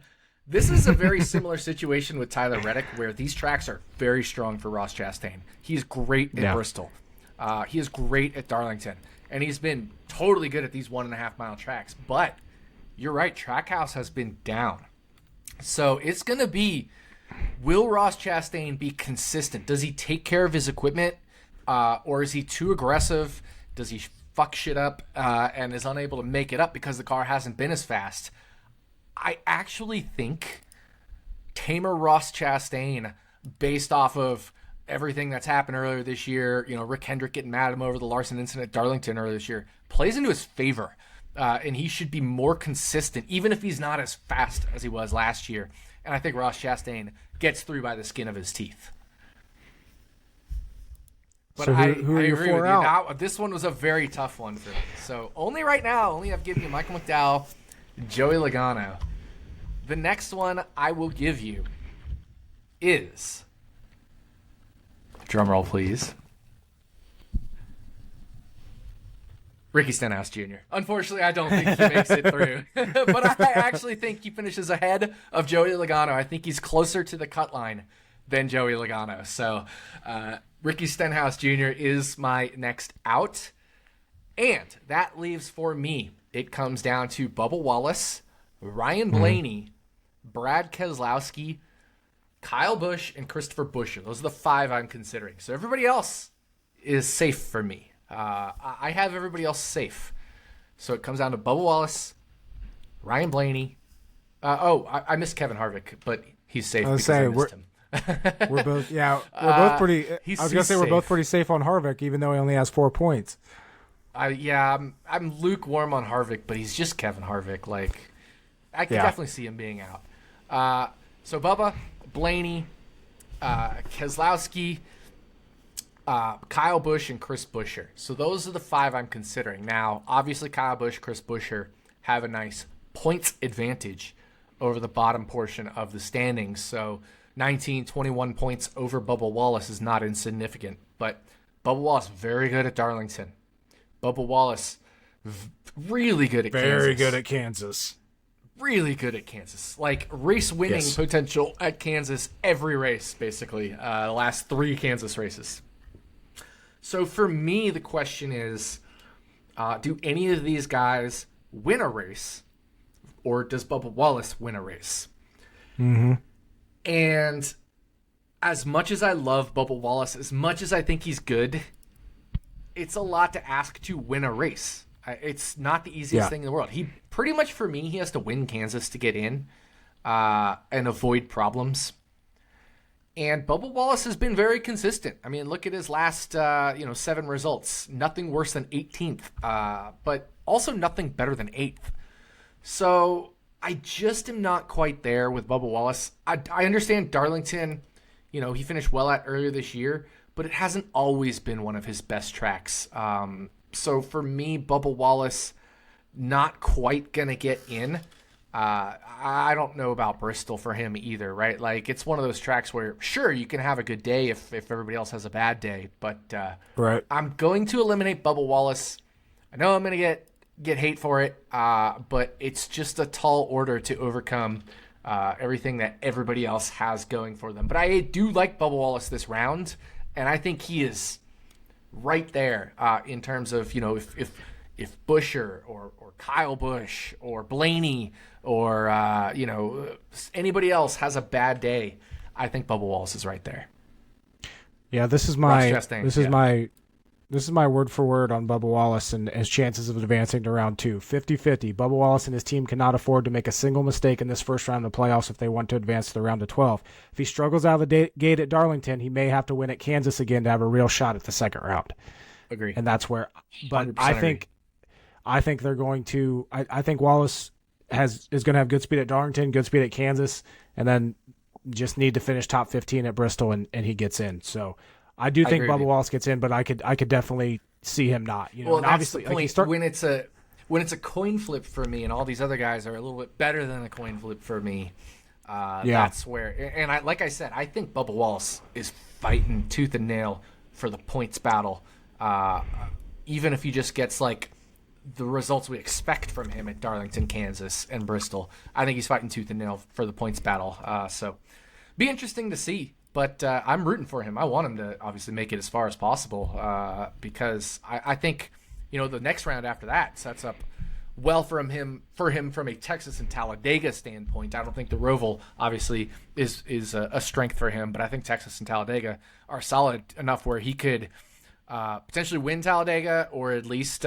This is a very similar situation with Tyler Reddick, where these tracks are very strong for Ross Chastain. He's great at Bristol. He is great at Darlington. And he's been totally good at these 1.5 mile tracks. But you're right. Trackhouse has been down. So it's going to be, will Ross Chastain be consistent? Does he take care of his equipment? Or is he too aggressive? Does he fuck shit up and is unable to make it up because the car hasn't been as fast? I actually think tamer Ross Chastain, based off of everything that's happened earlier this year, Rick Hendrick getting mad at him over the Larson incident at Darlington earlier this year, plays into his favor. And he should be more consistent, even if he's not as fast as he was last year. And I think Ross Chastain gets through by the skin of his teeth. But so who are I your agree four with out? you. This one was a very tough one for me. So right now, I've given you Michael McDowell, Joey Logano. The next one I will give you is, drum roll please, Ricky Stenhouse Jr. Unfortunately, I don't think he makes it through. But I actually think he finishes ahead of Joey Logano. I think he's closer to the cut line than Joey Logano. So Ricky Stenhouse Jr. is my next out. And that leaves for me, it comes down to Bubba Wallace, Ryan Blaney, Brad Keselowski, Kyle Busch, and Christopher Buescher. Those are the 5 I'm considering. So everybody else is safe for me. I have everybody else safe. So it comes down to Bubba Wallace, Ryan Blaney. I missed Kevin Harvick, but he's safe because I missed him. We're both pretty. I was gonna say we're both safe. pretty safe on Harvick, even though he only has 4 points. I'm lukewarm on Harvick, but he's just Kevin Harvick. Like, I can definitely see him being out. So Bubba, Blaney, Keselowski, Kyle Busch, and Chris Buescher. So those are the 5 I'm considering. Now, obviously, Kyle Busch, Chris Buescher have a nice points advantage over the bottom portion of the standings. So 19, 21 points over Bubba Wallace is not insignificant. But Bubba Wallace, very good at Darlington. Bubba Wallace, really good at Kansas. Very good at Kansas. Really good at Kansas. Like, race-winning potential at Kansas every race, basically. The last 3 Kansas races. So for me, the question is, do any of these guys win a race, or does Bubba Wallace win a race? Mm-hmm. And as much as I love Bubba Wallace, as much as I think he's good, it's a lot to ask to win a race. It's not the easiest thing in the world. He pretty much, for me, he has to win Kansas to get in and avoid problems. And Bubba Wallace has been very consistent. I mean, look at his last 7 results. Nothing worse than 18th, but also nothing better than 8th. So I just am not quite there with Bubba Wallace. I understand Darlington, he finished well at earlier this year, but it hasn't always been one of his best tracks. So for me, Bubba Wallace, not quite going to get in. I don't know about Bristol for him either, right? Like, it's one of those tracks where, sure, you can have a good day if everybody else has a bad day, but right. I'm going to eliminate Bubba Wallace. I know I'm going to get hate for it, but it's just a tall order to overcome everything that everybody else has going for them. But I do like Bubba Wallace this round, and I think he is right there in terms of, if Buescher or Kyle Busch or Blaney or anybody else has a bad day, I think Bubba Wallace is right there. Yeah, this is my word for word on Bubba Wallace and his chances of advancing to round 2. 50-50. Bubba Wallace and his team cannot afford to make a single mistake in this first round of the playoffs if they want to advance to the round of 12. If he struggles out of the gate at Darlington, he may have to win at Kansas again to have a real shot at the second round. Agree. And that's where, but agree. I think they're going to. I think Wallace is going to have good speed at Darlington, good speed at Kansas, and then just need to finish top 15 at Bristol, and he gets in. So I do think Bubba Wallace gets in, but I could definitely see him not. Well, and that's obviously, the point. Like when it's a coin flip for me, and all these other guys are a little bit better than a coin flip for me. That's where. And like I said, I think Bubba Wallace is fighting tooth and nail for the points battle. Even if he just gets like the results we expect from him at Darlington, Kansas, and Bristol, I think he's fighting tooth and nail for the points battle. So be interesting to see. But I'm rooting for him. I want him to obviously make it as far as possible because I think the next round after that sets up well for him from a Texas and Talladega standpoint. I don't think the Roval obviously is a strength for him, but I think Texas and Talladega are solid enough where he could potentially win Talladega, or at least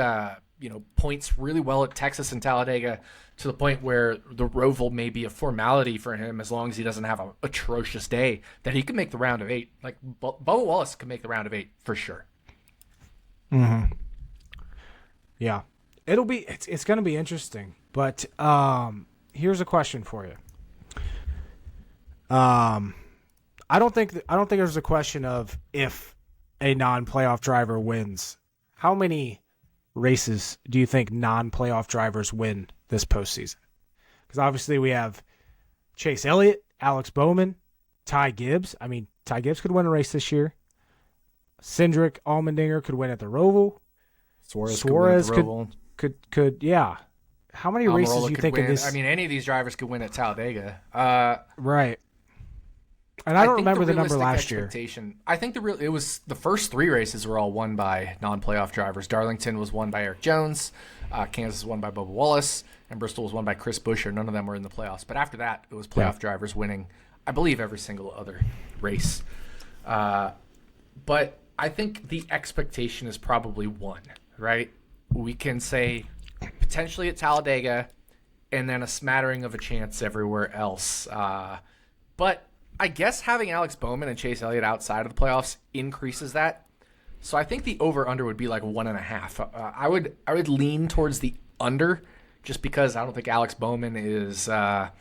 points really well at Texas and Talladega, to the point where the Roval may be a formality for him as long as he doesn't have an atrocious day, that he can make the round of 8. Like Bubba Wallace can make the round of 8 for sure. Mm-hmm. Yeah. It's going to be interesting, but here's a question for you. I don't think there's a question of if a non-playoff driver wins. How many races do you think non-playoff drivers win this postseason? Because obviously we have Chase Elliott, Alex Bowman, Ty Gibbs. I mean, Ty Gibbs could win a race this year. Cindric Allmendinger could win at the Roval. Suarez could yeah. How many races do you think win. of this? I mean, any of these drivers could win at Talladega. Right. And I don't remember the number last year. I think it was the first 3 races were all won by non-playoff drivers. Darlington was won by Eric Jones, Kansas was won by Bubba Wallace, and Bristol was won by Chris Buescher. None of them were in the playoffs. But after that, it was playoff drivers winning, I believe, every single other race. But I think the expectation is probably 1, right? We can say potentially at Talladega, and then a smattering of a chance everywhere else. But I guess having Alex Bowman and Chase Elliott outside of the playoffs increases that. So I think the over/under would be like 1.5. I would lean towards the under, just because I don't think Alex Bowman is a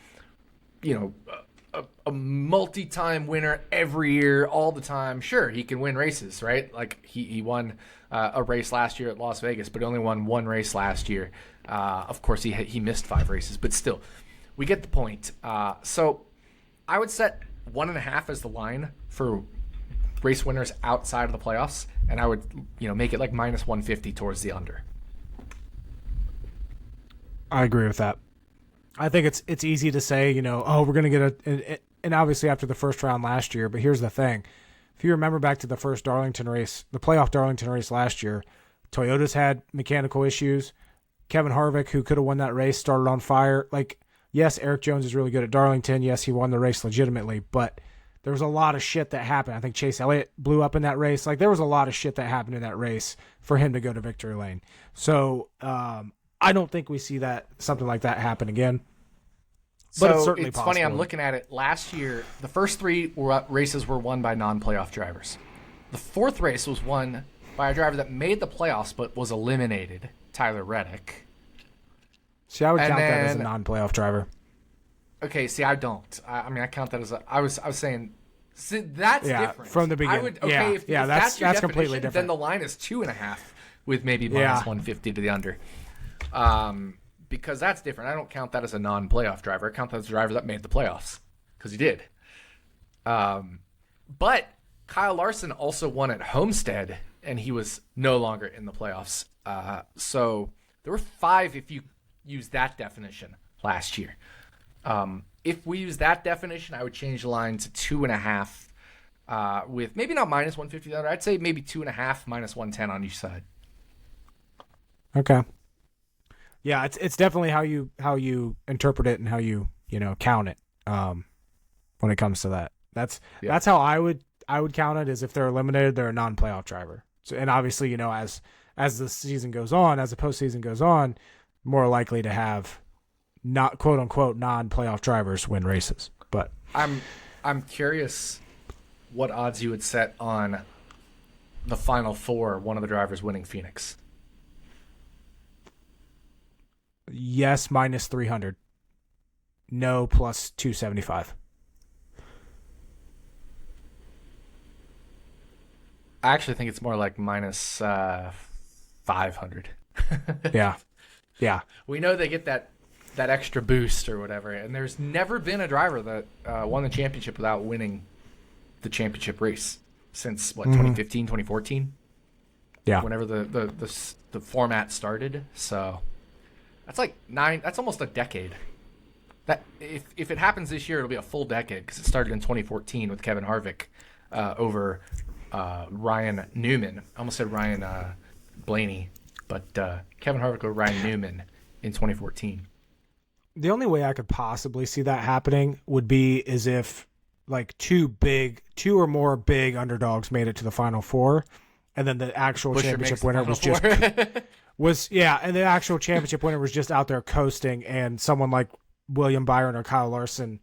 multi-time winner every year, all the time. Sure, he can win races, right? Like he won a race last year at Las Vegas, but only won 1 race last year. Of course, he missed 5 races, but still, we get the point. So I would set 1.5 as the line for race winners outside of the playoffs, and I would make it like minus 150 towards the under. I agree with that. I think it's easy to say, we're going to get and obviously after the first round last year, but here's the thing. If you remember back to the first Darlington race, the playoff Darlington race last year, Toyota's had mechanical issues. Kevin Harvick, who could have won that race, started on fire. Like, yes, Eric Jones is really good at Darlington. Yes, he won the race legitimately, but there was a lot of shit that happened. I think Chase Elliott blew up in that race. Like, there was a lot of shit that happened in that race for him to go to victory lane. So, I don't think we see something like that happen again. But so it's certainly possible. Funny, I'm looking at it. Last year, the first 3 races were won by non-playoff drivers. The 4th race was won by a driver that made the playoffs but was eliminated, Tyler Reddick. See, I would count that as a non-playoff driver. Okay, see, I don't. I count that as I was saying. See, that's different from the beginning. If that's completely different. Then the line is 2.5 with maybe minus 150 to the under. Because that's different. I don't count that as a non-playoff driver. I count that as a driver that made the playoffs because he did. But Kyle Larson also won at Homestead, and he was no longer in the playoffs. So there were 5 if you use that definition last year. If we use that definition, I would change the line to 2.5 with maybe not minus 150. I'd say maybe 2.5 minus 110 on each side. Okay. Yeah, it's definitely how you interpret it and how you count it when it comes to that. That's how I would count it, is if they're eliminated, they're a non-playoff driver. So, and obviously, as the season goes on, as the postseason goes on, more likely to have not quote unquote non-playoff drivers win races. But I'm curious what odds you would set on the final 4, one of the drivers winning Phoenix. Yes, minus 300. No, plus 275. I actually think it's more like minus 500. Yeah. We know they get that extra boost or whatever, and there's never been a driver that won the championship without winning the championship race since 2015, 2014. Yeah. Whenever the format started. So that's like 9. That's almost a decade. That if it happens this year, it'll be a full decade because it started in 2014 with Kevin Harvick over Ryan Newman. I almost said Ryan Blaney, but Kevin Harvick over Ryan Newman in 2014. The only way I could possibly see that happening would be is if like two or more big underdogs made it to the Final Four, and then the actual Buescher championship makes the winner Final was Four. and the actual championship winner was just out there coasting, and someone like William Byron or Kyle Larson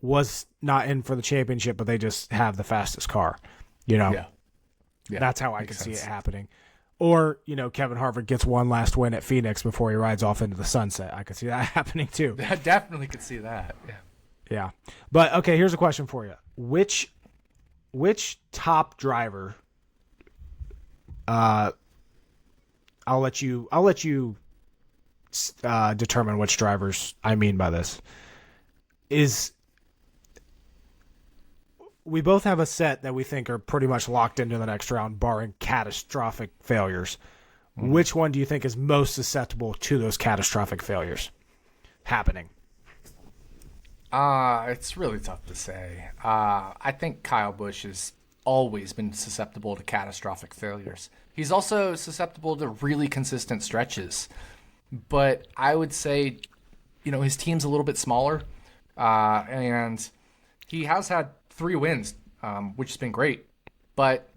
was not in for the championship, but they just have the fastest car. Yeah. That's how I could Makes see it sense. happening. Or, Kevin Harvick gets one last win at Phoenix before he rides off into the sunset. I could see that happening too. I definitely could see that. Yeah. Yeah. But okay, here's a question for you. Which top driver I'll let you determine which drivers I mean by this. We both have a set that we think are pretty much locked into the next round, barring catastrophic failures. Mm. Which one do you think is most susceptible to those catastrophic failures happening? It's really tough to say. I think Kyle Busch has always been susceptible to catastrophic failures. He's also susceptible to really consistent stretches. But I would say, his team's a little bit smaller, and he has had 3 wins, which has been great. But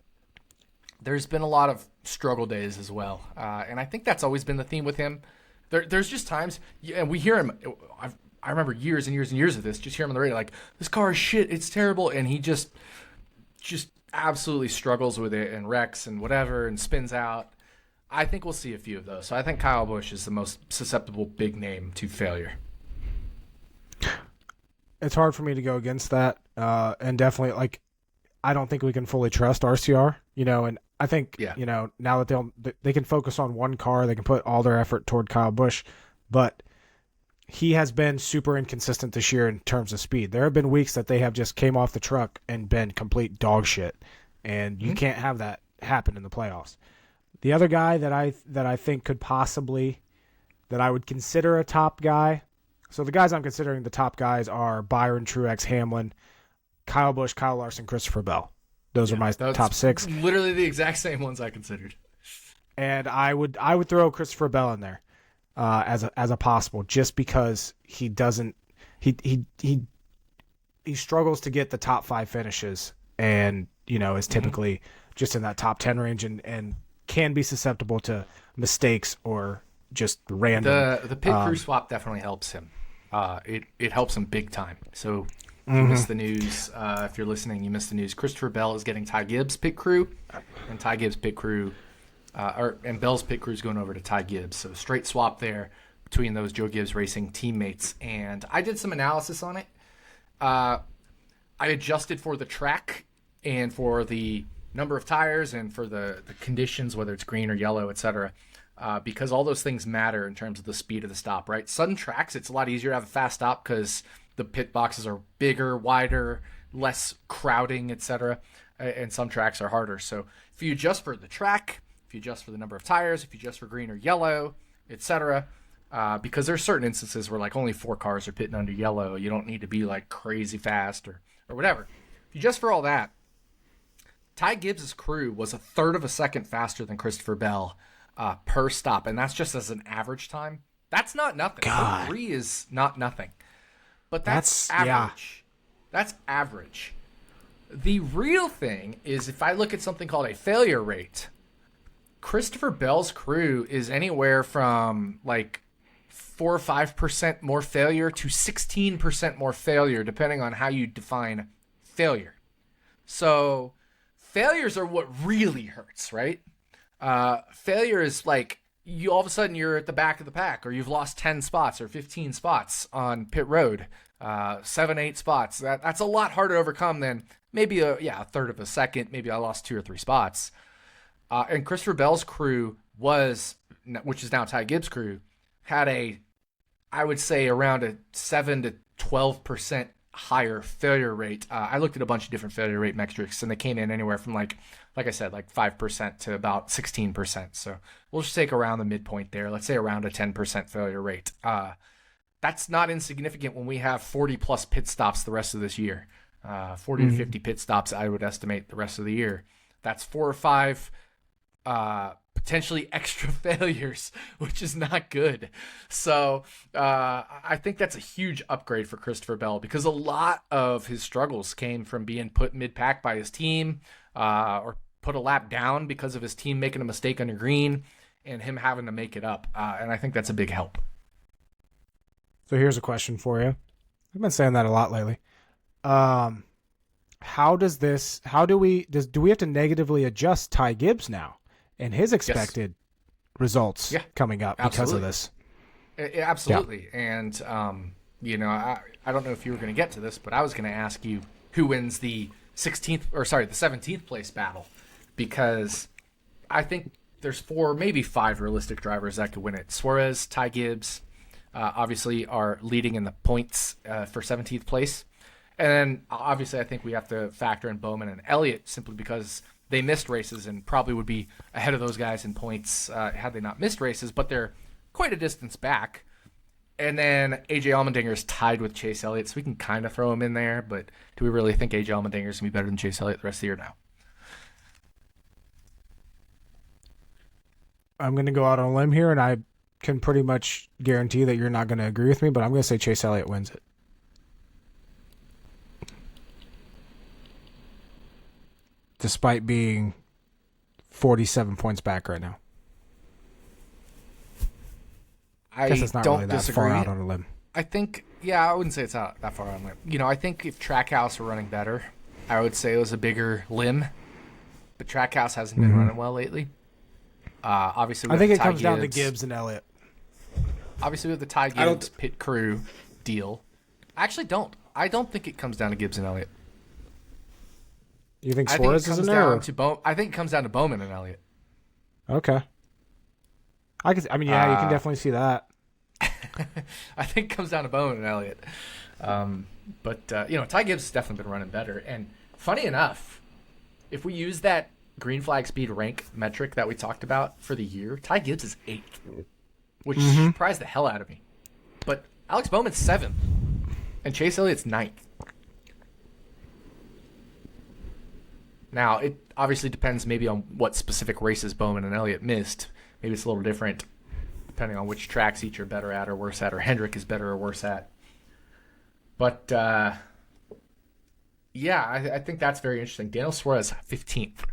there's been a lot of struggle days as well. And I think that's always been the theme with him. There's just times, and we hear him, I remember years and years and years of this, just hear him on the radio, like, this car is shit, it's terrible. And he just absolutely struggles with it and wrecks and whatever and spins out. I think we'll see a few of those. So I think Kyle Busch is the most susceptible big name to failure. It's hard for me to go against that. And definitely, I don't think we can fully trust RCR, and I think, now that they can focus on one car, they can put all their effort toward Kyle Busch, but he has been super inconsistent this year in terms of speed. There have been weeks that they have just came off the truck and been complete dog shit, and you can't have that happen in the playoffs. The other guy that I think could possibly, that I would consider a top guy, so the guys I'm considering the top guys are Byron, Truex, Hamlin, Kyle Busch, Kyle Larson, Christopher Bell. Those are my top 6. Literally the exact same ones I considered. And I would throw Christopher Bell in there as a possible, just because he doesn't he struggles to get the top 5 finishes, and is typically just in that top 10 range, and can be susceptible to mistakes or just random. The pit crew swap definitely helps him. It helps him big time. So if you missed the news, if you're listening, you missed the news. Christopher Bell is getting Ty Gibbs' pit crew, and Ty Gibbs' pit crew, and Bell's pit crew is going over to Ty Gibbs. So straight swap there between those Joe Gibbs Racing teammates. And I did some analysis on it. I adjusted for the track and for the number of tires and for the conditions, whether it's green or yellow, etc. Because all those things matter in terms of the speed of the stop, right? Sudden tracks, it's a lot easier to have a fast stop because the pit boxes are bigger, wider, less crowding, etc. And some tracks are harder. So if you adjust for the track, if you adjust for the number of tires, if you adjust for green or yellow, etc., because there's certain instances where only 4 cars are pitting under yellow, you don't need to be crazy fast or whatever. If you adjust for all that, Ty Gibbs' crew was a third of a second faster than Christopher Bell per stop, and that's just as an average time. That's not nothing. God. 3 is not nothing. But that's average. Yeah. That's average. The real thing is, if I look at something called a failure rate, Christopher Bell's crew is anywhere from 4 or 5% more failure to 16% more failure, depending on how you define failure. So failures are what really hurts, right? Failure is you all of a sudden you're at the back of the pack, or you've lost 10 spots or 15 spots on pit road, 7, 8 spots. That's a lot harder to overcome than maybe a third of a second. Maybe I lost 2 or 3 spots. And Christopher Bell's crew which is now Ty Gibbs' crew, had I would say around a 7 to 12% higher failure rate. I looked at a bunch of different failure rate metrics, and they came in anywhere from like I said, 5% to about 16%. So we'll just take around the midpoint there. Let's say around a 10% failure rate. That's not insignificant when we have 40 plus pit stops the rest of this year. 40 to 50 pit stops, I would estimate, the rest of the year. That's 4 or 5 potentially extra failures, which is not good. So I think that's a huge upgrade for Christopher Bell, because a lot of his struggles came from being put mid-pack by his team, or put a lap down because of his team making a mistake on the green and him having to make it up. And I think that's a big help. So here's a question for you. I've been saying that a lot lately. Do we have to negatively adjust Ty Gibbs now and his expected results coming up because of this? Absolutely. Yeah. And, I don't know if you were going to get to this, but I was going to ask you who wins the 17th place battle, because I think there's 4, maybe 5 realistic drivers that could win it. Suarez, Ty Gibbs, obviously are leading in the points for 17th place. And then obviously I think we have to factor in Bowman and Elliott, simply because they missed races and probably would be ahead of those guys in points had they not missed races, but they're quite a distance back. And then A.J. Allmendinger is tied with Chase Elliott, so we can kind of throw him in there, but do we really think A.J. Allmendinger is going to be better than Chase Elliott the rest of the year now? I'm going to go out on a limb here, and I can pretty much guarantee that you're not going to agree with me, but I'm going to say Chase Elliott wins it. Despite being 47 points back right now. I guess it's not don't really that disagree. far out on a limb. I think, I wouldn't say it's out that far on a limb. I think if Trackhouse were running better, I would say it was a bigger limb. But Trackhouse hasn't been running well lately. Obviously, I think it comes down to Gibbs and Elliott. Obviously, with the Ty Gibbs pit crew deal, I actually don't. I don't think it comes down to Gibbs and Elliott. You think Suarez is in there? I think it comes down to Bowman and Elliott. Okay. You can definitely see that. I think it comes down to Bowman and Elliott. But Ty Gibbs has definitely been running better. And funny enough, if we use that green flag speed rank metric that we talked about for the year, Ty Gibbs is 8th, which surprised the hell out of me. But Alex Bowman's 7th, and Chase Elliott's 9th. Now, it obviously depends maybe on what specific races Bowman and Elliott missed. Maybe it's a little different depending on which tracks each are better at or worse at, or Hendrick is better or worse at. But, I think that's very interesting. Daniel Suarez, 15th.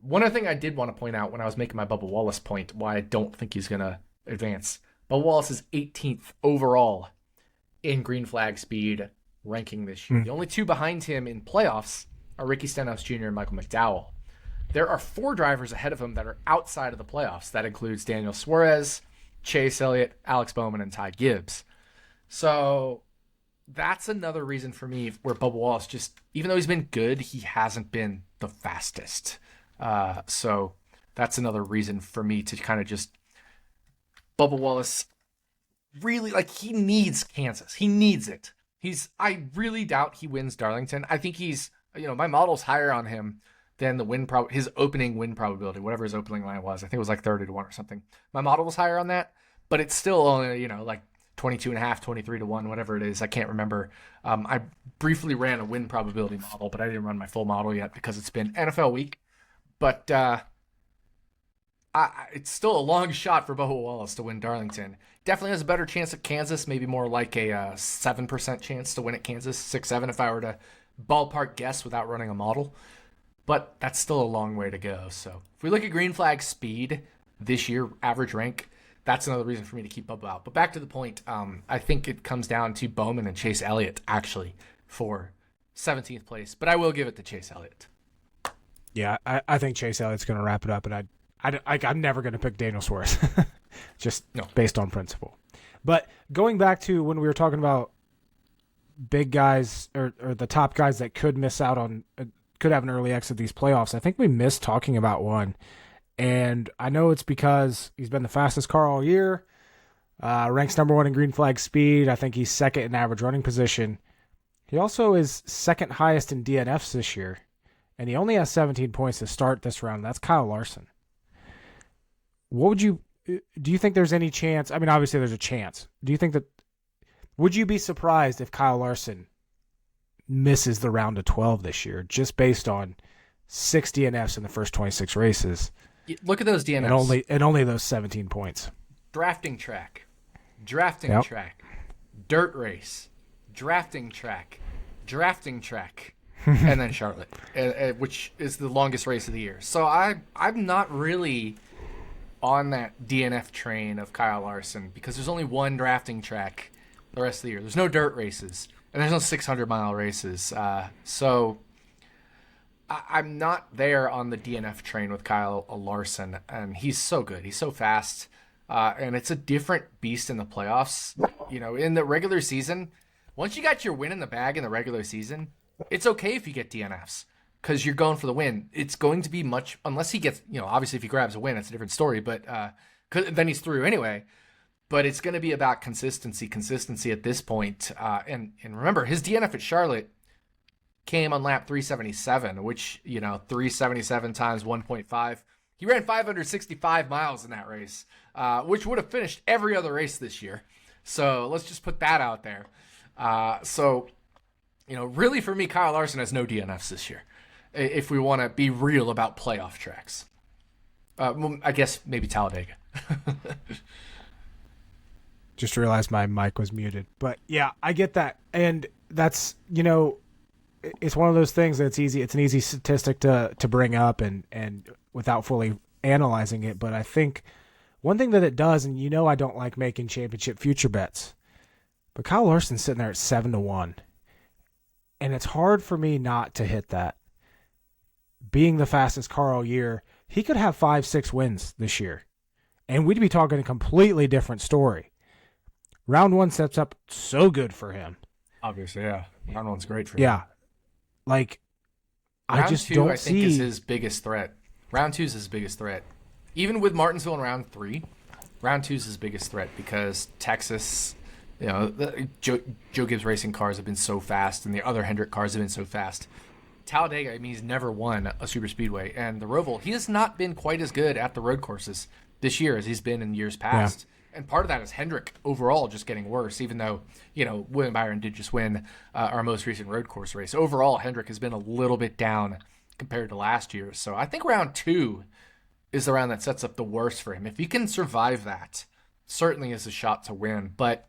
One other thing I did want to point out when I was making my Bubba Wallace point, why I don't think he's going to advance. Bubba Wallace is 18th overall in green flag speed ranking this year. The only 2 behind him in playoffs are Ricky Stenhouse Jr. and Michael McDowell. There are 4 drivers ahead of him that are outside of the playoffs. That includes Daniel Suarez, Chase Elliott, Alex Bowman, and Ty Gibbs. So that's another reason for me where Bubba Wallace just, even though he's been good, he hasn't been the fastest. So that's another reason for me to kind of just, Bubba Wallace really, he needs Kansas. He needs it. I really doubt he wins Darlington. I think he's, my model's higher on him than his opening win probability, whatever his opening line was. I think it was 30 to 1 or something. My model was higher on that, but it's still only, 22 and a half, 23 to 1, whatever it is. I can't remember. I briefly ran a win probability model, but I didn't run my full model yet because it's been NFL week. But it's still a long shot for Bubba Wallace to win Darlington. Definitely has a better chance at Kansas, maybe more like a 7% chance to win at Kansas, 6-7 if I were to ballpark guess without running a model. But that's still a long way to go. So if we look at green flag speed this year, average rank, that's another reason for me to keep Bubba out. But back to the point, I think it comes down to Bowman and Chase Elliott, actually, for 17th place. But I will give it to Chase Elliott. Yeah, I think Chase Elliott's going to wrap it up, and I'm never going to pick Daniel Suarez, just based on principle. But going back to when we were talking about big guys or the top guys that could miss out on, could have an early exit these playoffs, I think we missed talking about one. And I know it's because he's been the fastest car all year, ranks number 1 in green flag speed. I think he's second in average running position. He also is second highest in DNFs this year, and he only has 17 points to start this round. That's Kyle Larson. Do you think there's any chance? I mean, obviously there's a chance. Would you be surprised if Kyle Larson misses the round of 12 this year, just based on 6 DNFs in the first 26 races. Look at those DNFs. And only those 17 points. Drafting track, track, dirt race, drafting track, and then Charlotte, which is the longest race of the year. So I'm not really on that DNF train of Kyle Larson because there's only one drafting track the rest of the year. There's no dirt races, and there's no 600-mile races. So I'm not there on the DNF train with Kyle Larson, and he's so good. He's so fast, and it's a different beast in the playoffs. In the regular season, once you got your win in the bag in the regular season, it's okay if you get DNFs because you're going for the win. It's going to be much, unless he gets, obviously if he grabs a win, it's a different story, but then he's through anyway. But it's going to be about consistency at this point. And remember, his DNF at Charlotte came on lap 377, which, 377 times 1.5. He ran 565 miles in that race, which would have finished every other race this year. So let's just put that out there. Really for me, Kyle Larson has no DNFs this year, if we want to be real about playoff tracks. I guess maybe Talladega. Just realized my mic was muted. But yeah, I get that. And that's, it's one of those things that's easy. It's an easy statistic to bring up and without fully analyzing it. But I think one thing that it does, and I don't like making championship future bets, but Kyle Larson's sitting there at 7-1. And it's hard for me not to hit that. Being the fastest car all year, he could have 5-6 wins this year. And we'd be talking a completely different story. Round 1 sets up so good for him. Obviously, yeah. Round 1's great for him. Yeah. Like, round I just 2, don't I think, is his biggest threat. Round 2 is his biggest threat. Even with Martinsville in round 3, round 2 is his biggest threat because Texas, Joe Gibbs Racing cars have been so fast and the other Hendrick cars have been so fast. Talladega, he's never won a super speedway. And the Roval, he has not been quite as good at the road courses this year as he's been in years past. Yeah. And part of that is Hendrick overall just getting worse, even though, William Byron did just win our most recent road course race. Overall, Hendrick has been a little bit down compared to last year. So I think round 2 is the round that sets up the worst for him. If he can survive that, certainly is a shot to win. But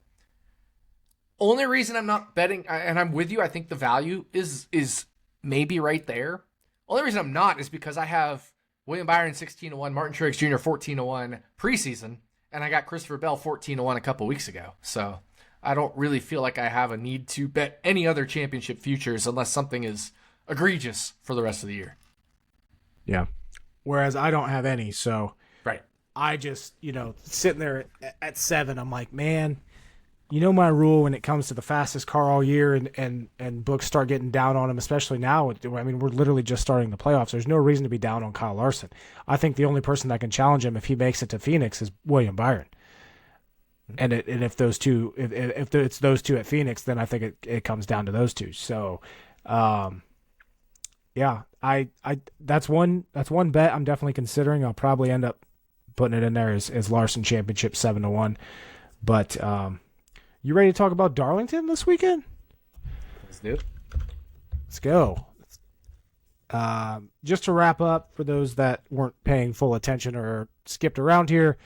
only reason I'm not betting, and I'm with you, I think the value is maybe right there. Only reason I'm not is because I have William Byron 16-1, Martin Truex Jr. 14-1 preseason, and I got Christopher Bell 14-1 a couple weeks ago. So I don't really feel like I have a need to bet any other championship futures unless something is egregious for the rest of the year. Yeah. Whereas I don't have any, so right. I just, sitting there at 7, I'm like, man, my rule when it comes to the fastest car all year and books start getting down on him, especially now. I mean, we're literally just starting the playoffs. There's no reason to be down on Kyle Larson. I think the only person that can challenge him if he makes it to Phoenix is William Byron. And if those two, if it's those two at Phoenix, then I think it comes down to those two. So, yeah, I that's one bet I'm definitely considering. I'll probably end up putting it in there as Larson Championship 7-1. But you ready to talk about Darlington this weekend? Let's do it. Let's go. Just to wrap up, for those that weren't paying full attention or skipped around here,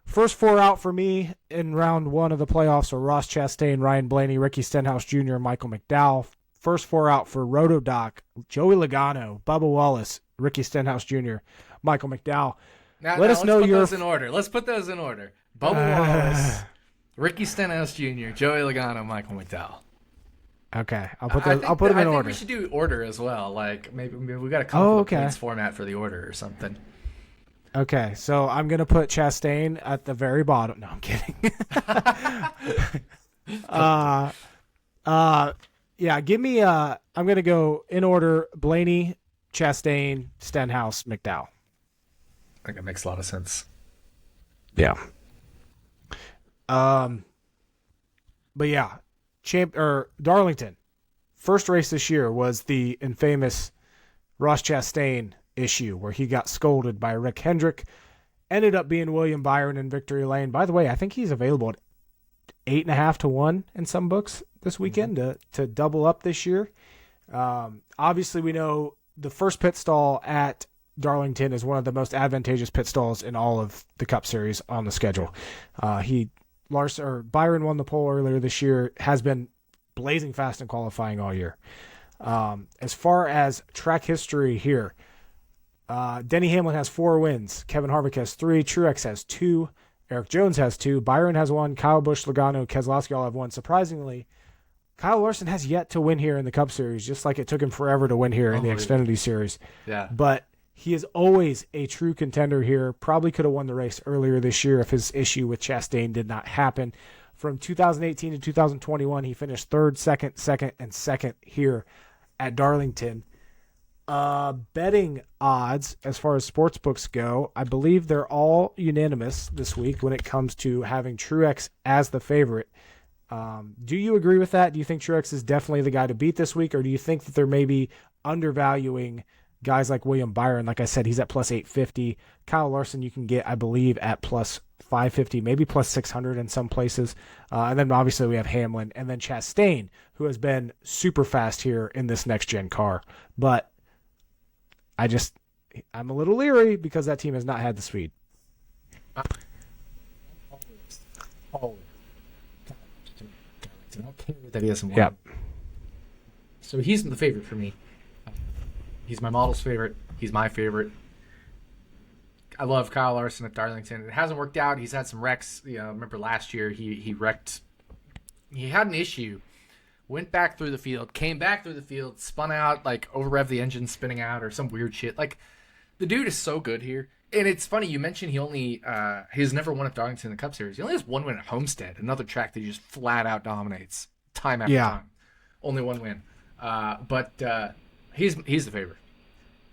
first 4 out for me in round 1 of the playoffs are Ross Chastain, Ryan Blaney, Ricky Stenhouse Jr., and Michael McDowell. First 4 out for RotoDoc, Joey Logano, Bubba Wallace, Ricky Stenhouse Jr., Michael McDowell. Now let's put those in order. Let's put those in order. Bubba Wallace, Ricky Stenhouse Jr., Joey Logano, Michael McDowell. Okay, I'll put them in order. I think we should do order as well. Like maybe we got to come up with a points format for the order or something. Okay, so I'm gonna put Chastain at the very bottom. No, I'm kidding. Yeah, give me. I'm gonna go in order: Blaney, Chastain, Stenhouse, McDowell. I think that makes a lot of sense. Yeah. But yeah, Darlington. First race this year was the infamous Ross Chastain issue where he got scolded by Rick Hendrick. Ended up being William Byron in victory lane. By the way, I think he's available at 8.5 to 1 in some books this weekend to double up this year. Obviously, we know the first pit stall at Darlington is one of the most advantageous pit stalls in all of the Cup Series on the schedule. Byron won the pole earlier this year, has been blazing fast in qualifying all year. As far as track history here, Denny Hamlin has 4 wins. Kevin Harvick has 3. Truex has 2. Eric Jones has 2. Byron has 1. Kyle Busch, Logano, Keselowski all have 1. Surprisingly, Kyle Larson has yet to win here in the Cup Series, just like it took him forever to win here in the Xfinity Series. Yeah. But he is always a true contender here. Probably could have won the race earlier this year if his issue with Chastain did not happen. From 2018 to 2021, he finished 3rd, 2nd, and 2nd here at Darlington. Betting odds, as far as sports books go, I believe they're all unanimous this week when it comes to having Truex as the favorite. Do you agree with that? Do you think Truex is definitely the guy to beat this week, or do you think that they're maybe undervaluing guys like William Byron? Like I said, he's at plus 850. Kyle Larson you can get, I believe, at plus 550, maybe plus 600 in some places. And then obviously we have Hamlin, and then Chastain, who has been super fast here in this next-gen car. But I'm a little leery because that team has not had the speed. That he hasn't won. Yep. So he's the favorite for me. He's my model's favorite. He's my favorite. I love Kyle Larson at Darlington. It hasn't worked out. He's had some wrecks. Remember last year he wrecked. He had an issue. Went back through the field, came back through the field, spun out, like over rev the engine, spinning out, or some weird shit. Like, the dude is so good here. And it's funny, you mentioned he's never won at Darlington in the Cup Series. He only has 1 win at Homestead, another track that he just flat out dominates time after time. Only 1 win. But he's the favorite.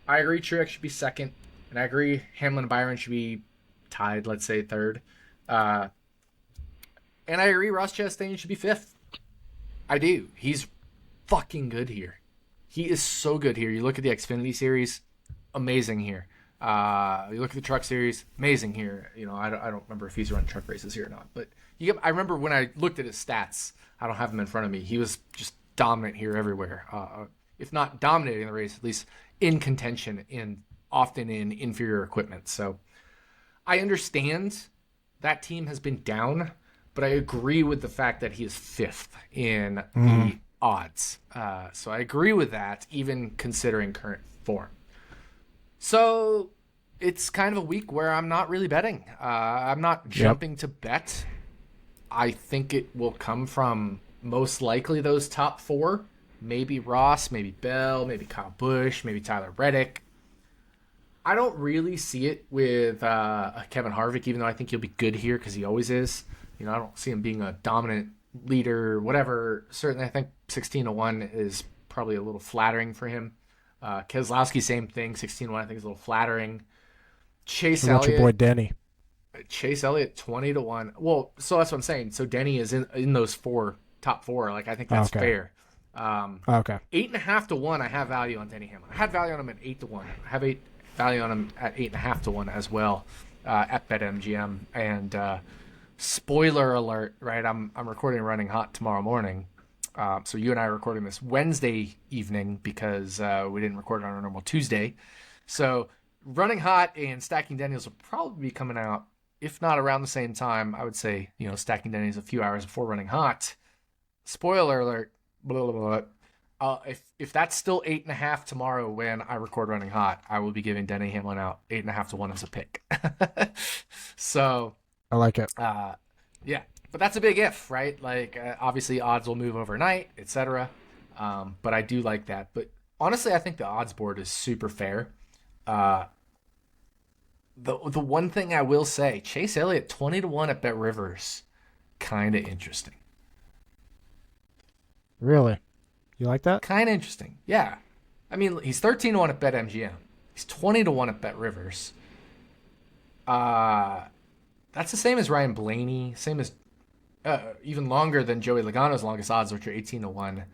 I agree Truex should be 2nd, and I agree Hamlin and Byron should be tied, let's say 3rd. And I agree Ross Chastain should be 5th. I do. He's fucking good here. He is so good here. You look at the Xfinity Series, amazing here. You look at the Truck Series, amazing here. I don't remember if he's running truck races here or not. But I remember when I looked at his stats, I don't have them in front of me. He was just dominant here everywhere. If not dominating the race, at least in contention, often in inferior equipment. So I understand that team has been down, but I agree with the fact that he is 5th in the odds. So I agree with that, even considering current form. So it's kind of a week where I'm not really betting. I'm not jumping to bet. I think it will come from most likely those top 4. Maybe Ross, maybe Bell, maybe Kyle Busch, maybe Tyler Reddick. I don't really see it with Kevin Harvick, even though I think he'll be good here because he always is. I don't see him being a dominant leader, whatever. Certainly, I think 16-1 is probably a little flattering for him. Keselowski, same thing. 16-1, I think, is a little flattering. Chase Elliott. Your boy Denny. Chase Elliott, 20-1. Well, so that's what I'm saying. So Denny is in those top 4. Like, I think that's fair. Okay. 8.5-1, I have value on Denny Hamlin. I had value on him at 8-1. I have value on him at 8.5-1 as well at BetMGM. And spoiler alert, right? I'm recording Running Hot tomorrow morning. So you and I are recording this Wednesday evening because we didn't record it on our normal Tuesday. So Running Hot and Stacking Dennys will probably be coming out, if not around the same time. I would say, Stacking Dennys a few hours before Running Hot. Spoiler alert. Blah, blah, blah. If that's still 8.5 tomorrow when I record Running Hot, I will be giving Denny Hamlin out 8.5-1 as a pick. So I like it. Yeah, but that's a big if, right? Like, obviously odds will move overnight, etc. But I do like that. But honestly, I think the odds board is super fair. The one thing I will say, Chase Elliott 20-1 at Bet Rivers, kind of interesting. Really? You like that? Kind of interesting. Yeah. I mean, he's 13-1 at BetMGM. He's 20-1 at Bet Rivers. That's the same as Ryan Blaney. Same as even longer than Joey Logano's longest odds, which are 18-1.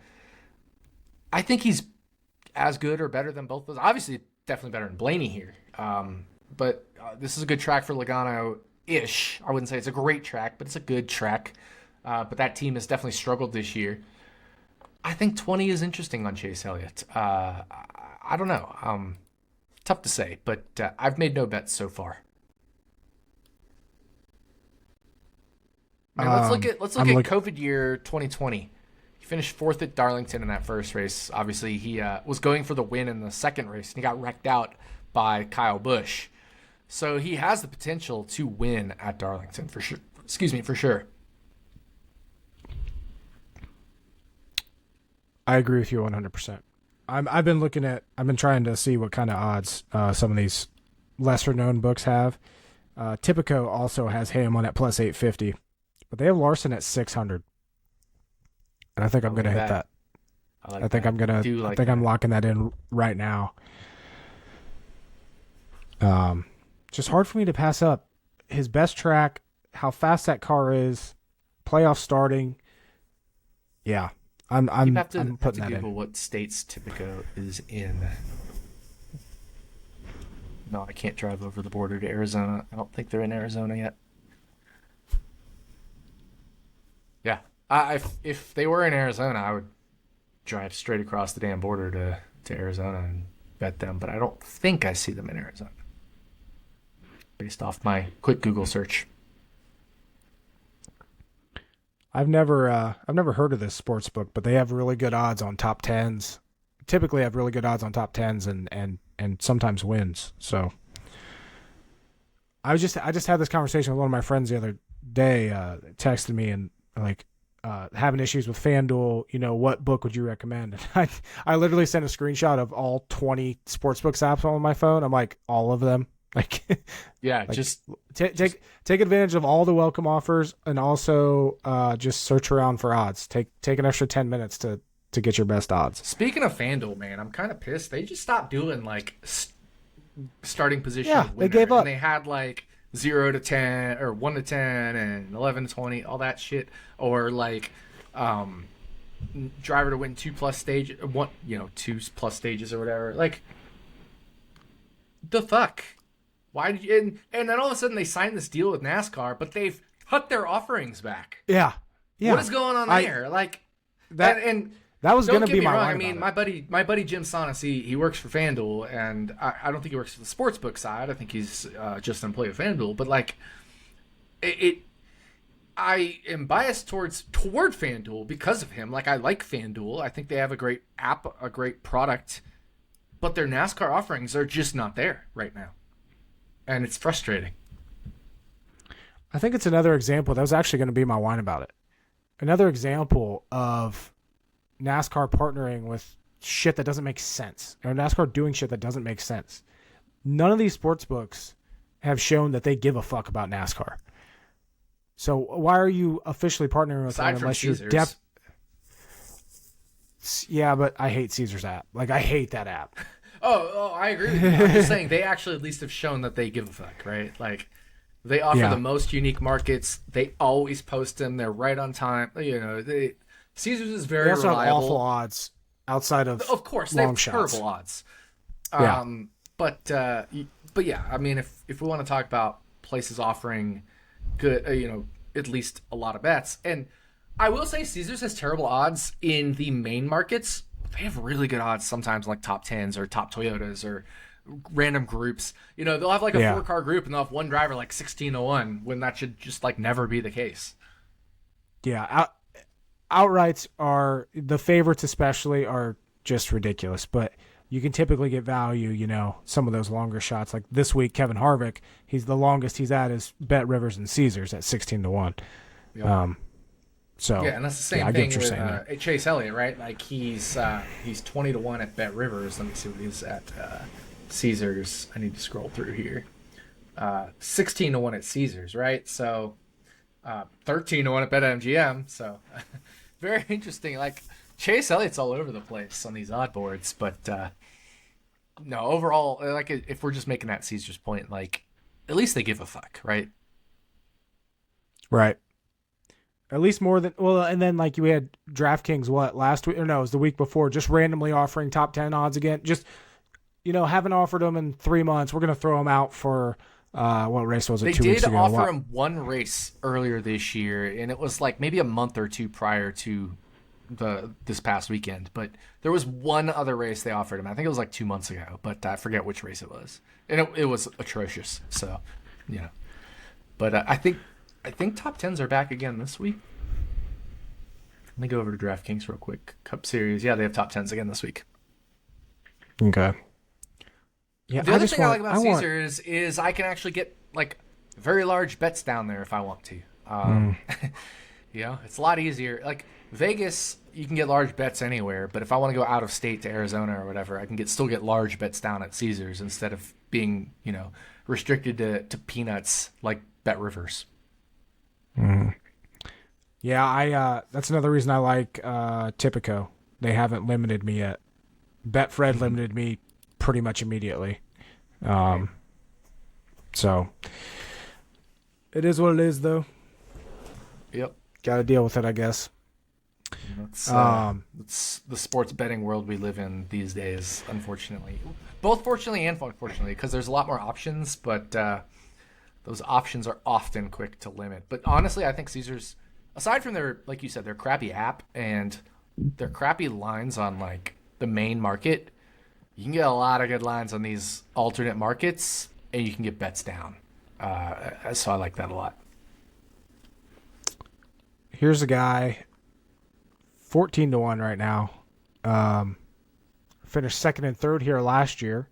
I think he's as good or better than both those. Obviously, definitely better than Blaney here. But this is a good track for Logano-ish. I wouldn't say it's a great track, but it's a good track. But that team has definitely struggled this year. I think 20 is interesting on Chase Elliott. I don't know. Tough to say, but I've made no bets so far. Man, let's look at COVID year 2020. He finished fourth at Darlington in that first race. Obviously, he was going for the win in the second race, and he got wrecked out by Kyle Busch. So he has the potential to win at Darlington for sure. Excuse me, for sure. I agree with you 100%. I've been trying to see what kind of odds some of these lesser known books have. Tipico also has him on at plus 850, but they have Larson at 600. And I think I'm going to hit that. I think I'm locking that in right now. Just hard for me to pass up his best track, how fast that car is, playoff starting. Yeah. I'm putting that Google in. What states Tipico is in. No, I can't drive over the border to Arizona. I don't think they're in Arizona yet. Yeah, if they were in Arizona, I would drive straight across the damn border to Arizona and bet them. But I don't think I see them in Arizona, based off my quick Google search. I've never heard of this sports book, but they have really good odds on top tens. Typically have really good odds on top tens and sometimes wins. So I just had this conversation with one of my friends the other day, texted me and having issues with FanDuel, what book would you recommend? And I literally sent a screenshot of all 20 sportsbooks apps on my phone. I'm like, all of them. Just take advantage of all the welcome offers, and also just search around for odds. Take an extra 10 minutes to get your best odds. Speaking of FanDuel, man, I'm kind of pissed. They just stopped doing starting position. Yeah, winner. they gave up. And they had 0 to 10 or 1 to 10 and 11 to 20, all that shit, or driver to win 2+ stage, 2+ stages or whatever. The fuck. Why did you? And then all of a sudden they signed this deal with NASCAR, but they've cut their offerings back. Yeah. What is going on there? That was going to be my wrong. line. I mean, my buddy Jim Sonis, he works for FanDuel, and I don't think he works for the sportsbook side. I think he's just an employee of FanDuel. But I am biased toward FanDuel because of him. I like FanDuel. I think they have a great app, a great product, but their NASCAR offerings are just not there right now. And it's frustrating. I think it's another example. That was actually going to be my whine about it. Another example of NASCAR partnering with shit that doesn't make sense, or NASCAR doing shit that doesn't make sense. None of these sports books have shown that they give a fuck about NASCAR. So why are you officially partnering with them unless you're depth? Yeah, but I hate Caesar's app. I hate that app. Oh, I agree with you. I'm just saying they actually at least have shown that they give a fuck, right? They offer the most unique markets. They always post them. They're right on time. Caesars is very reliable. They also have awful odds outside of course, they have shots. Terrible odds. Yeah. But yeah, I mean, if we want to talk about places offering good, at least a lot of bets, and I will say Caesars has terrible odds in the main markets. They have really good odds sometimes, top tens or top Toyotas or random groups. They'll have a 4-car group and they'll have one driver 16-1 when that should just never be the case. Yeah, outrights are the favorites, especially, are just ridiculous. But you can typically get value. Some of those longer shots. Like this week, Kevin Harvick, the longest he's at is Bet Rivers and Caesars at 16-1. Yep. So yeah, and that's the same thing with Chase Elliott, right? He's 20-1 at Bet Rivers. Let me see what he's at Caesars. I need to scroll through here. 16-1 at Caesars, right? So 13-1 at BetMGM. So very interesting. Chase Elliott's all over the place on these odd boards, but no, overall, if we're just making that Caesars point, at least they give a fuck, right? Right. At least more than and then we had DraftKings last week, or no, it was the week before, just randomly offering top 10 odds again. Just haven't offered them in 3 months. We're gonna throw them out for what race was it? 2 weeks ago? They did offer him one race earlier this year, and it was maybe a month or two prior to this past weekend, but there was one other race they offered him. I think it was like 2 months ago, but I forget which race it was, and it was atrocious. So, yeah. But I think top tens are back again this week. Let me go over to DraftKings real quick. Cup Series, yeah, they have top tens again this week. Okay. Yeah, the other thing I like about Caesars is I can actually get like very large bets down there if I want to. You know, it's a lot easier. Like Vegas, you can get large bets anywhere, but if I want to go out of state to Arizona or whatever, I can still get large bets down at Caesars instead of being, you know, restricted to peanuts like Bet Rivers. Yeah, I that's another reason I like Tipico. They haven't limited me yet. Betfred limited me pretty much immediately. So it is what it is, though. Yep. Got to deal with it, I guess. It's the sports betting world we live in these days, unfortunately. Both fortunately and unfortunately, because there's a lot more options, but those options are often quick to limit. But honestly, I think Caesars, aside from their, like you said, their crappy app and their crappy lines on like the main market, you can get a lot of good lines on these alternate markets, and you can get bets down. So I like that a lot. Here's a guy, 14-1 right now. Finished second and third here last year.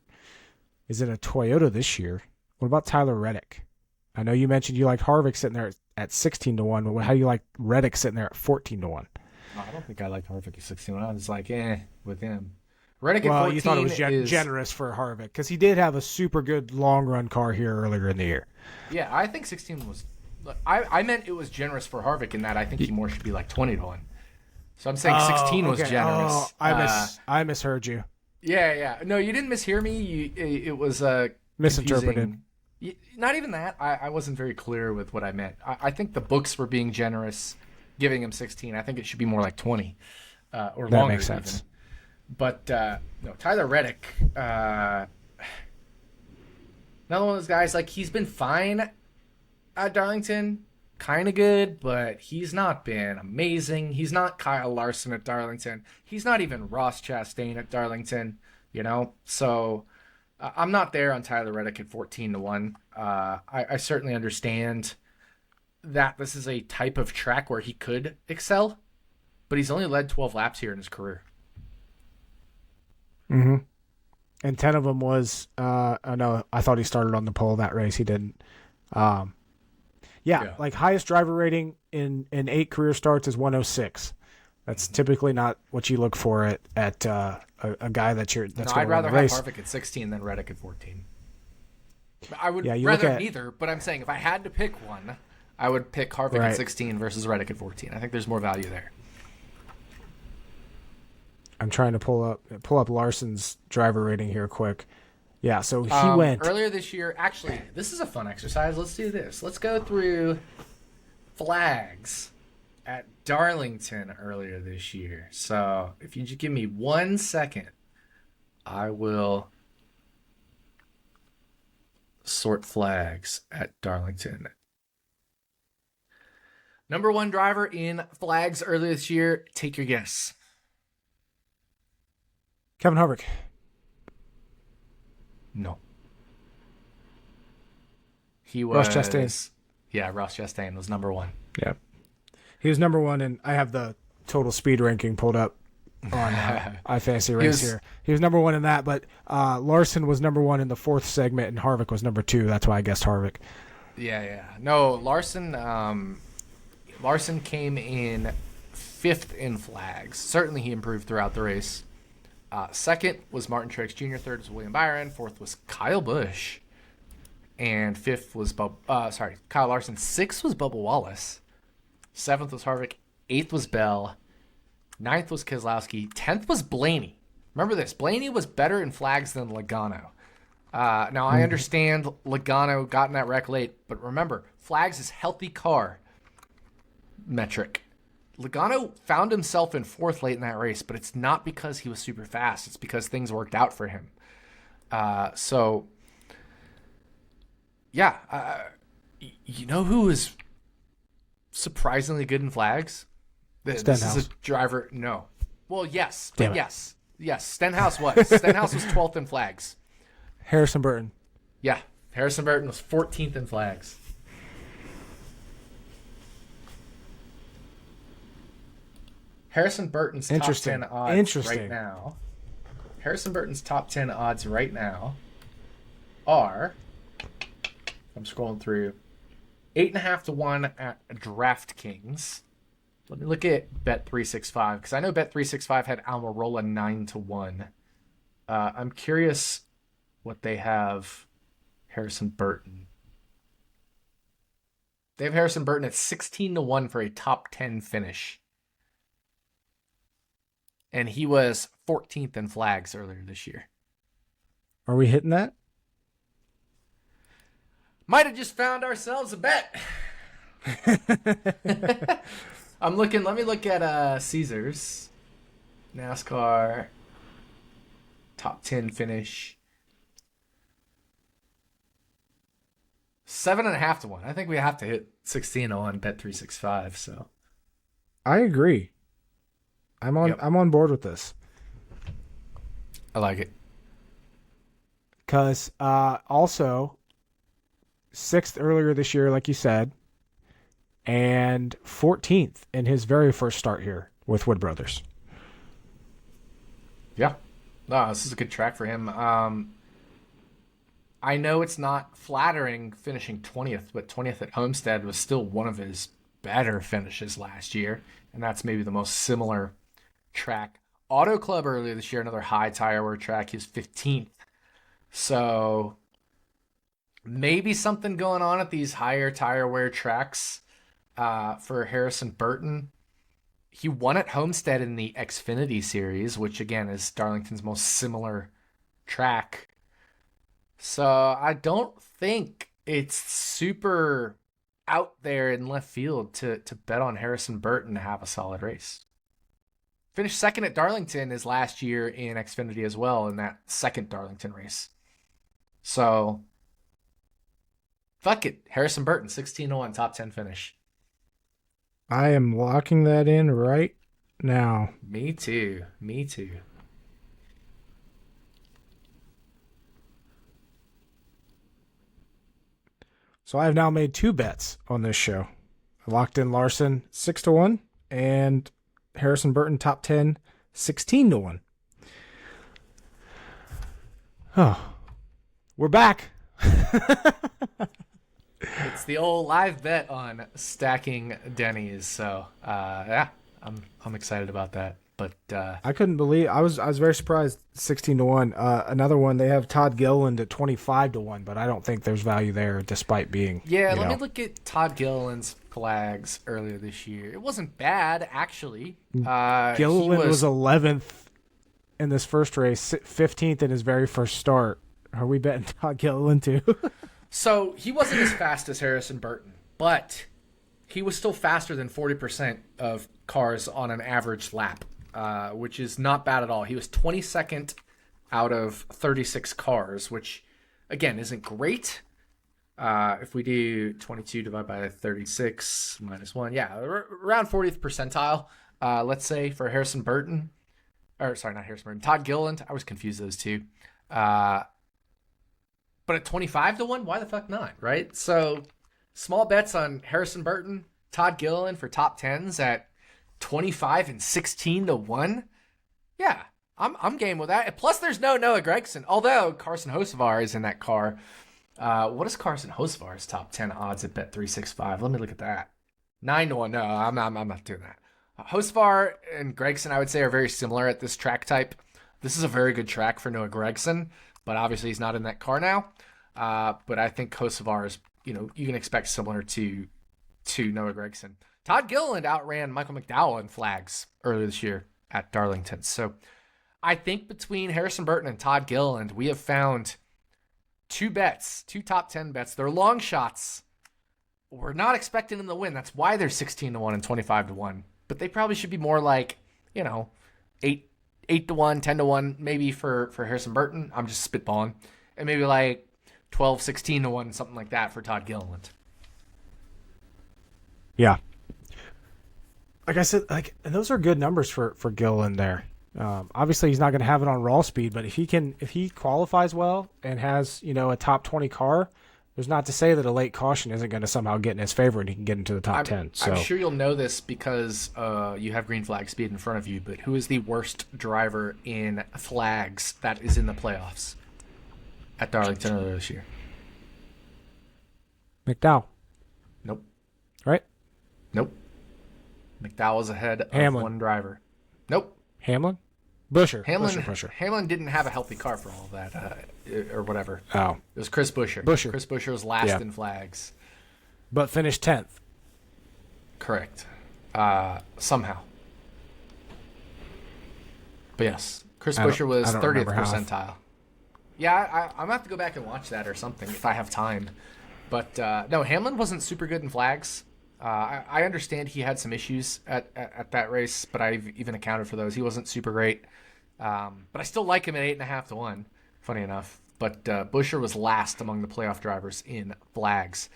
Is in a Toyota this year. What about Tyler Reddick? I know you mentioned you liked Harvick sitting there at 16-1, but how do you like Reddick sitting there at 14-1? No, I don't think I liked Harvick at 16. I was like, with him. Reddick at 14 you thought it was generous for Harvick because he did have a super good long run car here earlier in the year. Yeah, I think 16 was. I meant it was generous for Harvick in that I think he more should be like 20-1. So I'm saying 16 was generous. Oh, I misheard you. Yeah. No, you didn't mishear me. It was misinterpreted. Not even that. I wasn't very clear with what I meant. I think the books were being generous, giving him 16. I think it should be more like 20 or longer. That makes sense. Even. But no, Tyler Reddick, another one of those guys. Like he's been fine at Darlington, kind of good, but he's not been amazing. He's not Kyle Larson at Darlington. He's not even Ross Chastain at Darlington. You know, so I'm not there on Tyler Reddick at 14-1. I certainly understand that this is a type of track where he could excel, but he's only led 12 laps here in his career. Mm-hmm. And 10 of them was, no, I thought he started on the pole that race. He didn't. Yeah, like highest driver rating in 8 career starts is 106. That's typically not what you look for at a guy that's going to win the race. I'd rather have Harvick at 16 than Reddick at 14. I would rather neither, but I'm saying if I had to pick one, I would pick Harvick at 16 versus Reddick at 14. I think there's more value there. I'm trying to pull up Larson's driver rating here quick. Yeah, so he went earlier this year. Actually, this is a fun exercise. Let's do this. Let's go through flags at Darlington earlier this year. So if you just give me 1 second, I will sort flags at Darlington. Number 1 driver in flags earlier this year. Take your guess. Kevin Harvick. No. He was Ross Chastain. Yeah, Ross Chastain was number 1. Yeah. He was number 1, and I have the total speed ranking pulled up on iFantasy Race here. He was number 1 in that, but Larson was number 1 in the 4th segment, and Harvick was number 2. That's why I guessed Harvick. Yeah. No, Larson came in 5th in flags. Certainly he improved throughout the race. Second was Martin Truex Jr. Third was William Byron. Fourth was Kyle Busch. And fifth was Kyle Larson. Sixth was Bubba Wallace. Seventh was Harvick. Eighth was Bell. Ninth was Keselowski. 10th was Blaney. Remember this. Blaney was better in flags than Logano. Now, I understand Logano got in that wreck late, but remember, flags is healthy car metric. Logano found himself in 4th late in that race, but it's not because he was super fast. It's because things worked out for him. You know who is surprisingly good in flags? This Stenhouse. is a driver. No. Well, yes. Damn But it. yes. Yes. Stenhouse was. Stenhouse was 12th in flags. Harrison Burton. Yeah. Harrison Burton was 14th in flags. Harrison Burton's top 10 odds right now. Harrison Burton's top 10 odds right now are, I'm scrolling through, 8.5 to 1 at DraftKings. Let me look at Bet365 because I know Bet365 had Almirola 9 to 1. I'm curious what they have Harrison Burton. They have Harrison Burton at 16 to 1 for a top 10 finish. And he was 14th in flags earlier this year. Are we hitting that? Might have just found ourselves a bet. I'm looking. Let me look at Caesars NASCAR top 10 finish. 7.5 to 1. I think we have to hit 16 on Bet365. So I agree. I'm on board with this. I like it. Because also 6th earlier this year, like you said, and 14th in his very first start here with Wood Brothers. Yeah. No, this is a good track for him. I know it's not flattering finishing 20th, but 20th at Homestead was still one of his better finishes last year, and that's maybe the most similar track. Auto Club earlier this year, another high tire wear track, he was 15th. So maybe something going on at these higher tire wear tracks for Harrison Burton. He won at Homestead in the Xfinity Series, which again is Darlington's most similar track. So I don't think it's super out there in left field to bet on Harrison Burton to have a solid race. Finished second at Darlington his last year in Xfinity as well in that second Darlington race. So fuck it. Harrison Burton, 16 to 1, top 10 finish. I am locking that in right now. Me too. Me too. So I have now made 2 bets on this show. I locked in Larson 6 to 1 and Harrison Burton top 10 16 to 1. Oh. We're back. It's the old live bet on Stacking Dennys. So yeah, I'm excited about that. But I couldn't believe I was very surprised 16 to 1. Another one, they have Todd Gilliland at 25 to 1, but I don't think there's value there despite being let me look at Todd Gilliland's flags earlier this year. It wasn't bad actually. Gilliland was 11th in this first race, 15th in his very first start. Are we betting Todd Gilliland too? So he wasn't as fast as Harrison Burton, but he was still faster than 40% of cars on an average lap, which is not bad at all. He was 22nd out of 36 cars, which, again, isn't great. If we do 22 divided by 36 minus 1, yeah, around 40th percentile, let's say, for Harrison Burton. Or, sorry, not Harrison Burton. Todd Gilliland. I was confused those two. But at 25 to 1, why the fuck not, right? So small bets on Harrison Burton, Todd Gilliland for top 10s at 25 and 16 to 1. Yeah, I'm game with that. Plus, there's no Noah Gragson, although Carson Hocevar is in that car. What is Carson Hocevar's top 10 odds at Bet365? Let me look at that. 9 to 1. No, I'm not doing that. Hocevar and Gragson, I would say, are very similar at this track type. This is a very good track for Noah Gragson, but obviously he's not in that car now. But I think Hocevar is, you can expect similar to Noah Gragson. Todd Gilliland outran Michael McDowell in flags earlier this year at Darlington. So I think between Harrison Burton and Todd Gilliland, we have found 2 top 10 bets. They're long shots. We're not expecting them to win. That's why they're 16 to 1 and 25 to 1. But they probably should be more like, 8 to 1, 10 to 1, maybe for Harrison Burton. I'm just spitballing. And maybe like 12, 16 to 1, something like that for Todd Gilliland. Yeah. like I said, and those are good numbers for Gilliland there. Obviously, he's not going to have it on raw speed, but if he qualifies well and has a top 20 car, there's not to say that a late caution isn't going to somehow get in his favor and he can get into the top 10. So I'm sure you'll know this because you have green flag speed in front of you. But who is the worst driver in flags that is in the playoffs at Darlington earlier this year? McDowell, Nope. right? Nope. McDowell was ahead of Hamlin. one driver. Nope. Hamlin, Buescher, Hamlin didn't have a healthy car for all of that, or whatever. Oh, It was Chris Buescher. Buescher. Chris Buescher was last in flags. but finished 10th. Correct. Somehow. But yes, Chris Buescher was 30th percentile. Yeah, I'm going to have to go back and watch that or something if I have time. But no, Hamlin wasn't super good in flags. I understand he had some issues at that race, but I've even accounted for those. He wasn't super great. But I still like him at 8.5 to 1, funny enough. But Buescher was last among the playoff drivers in flags.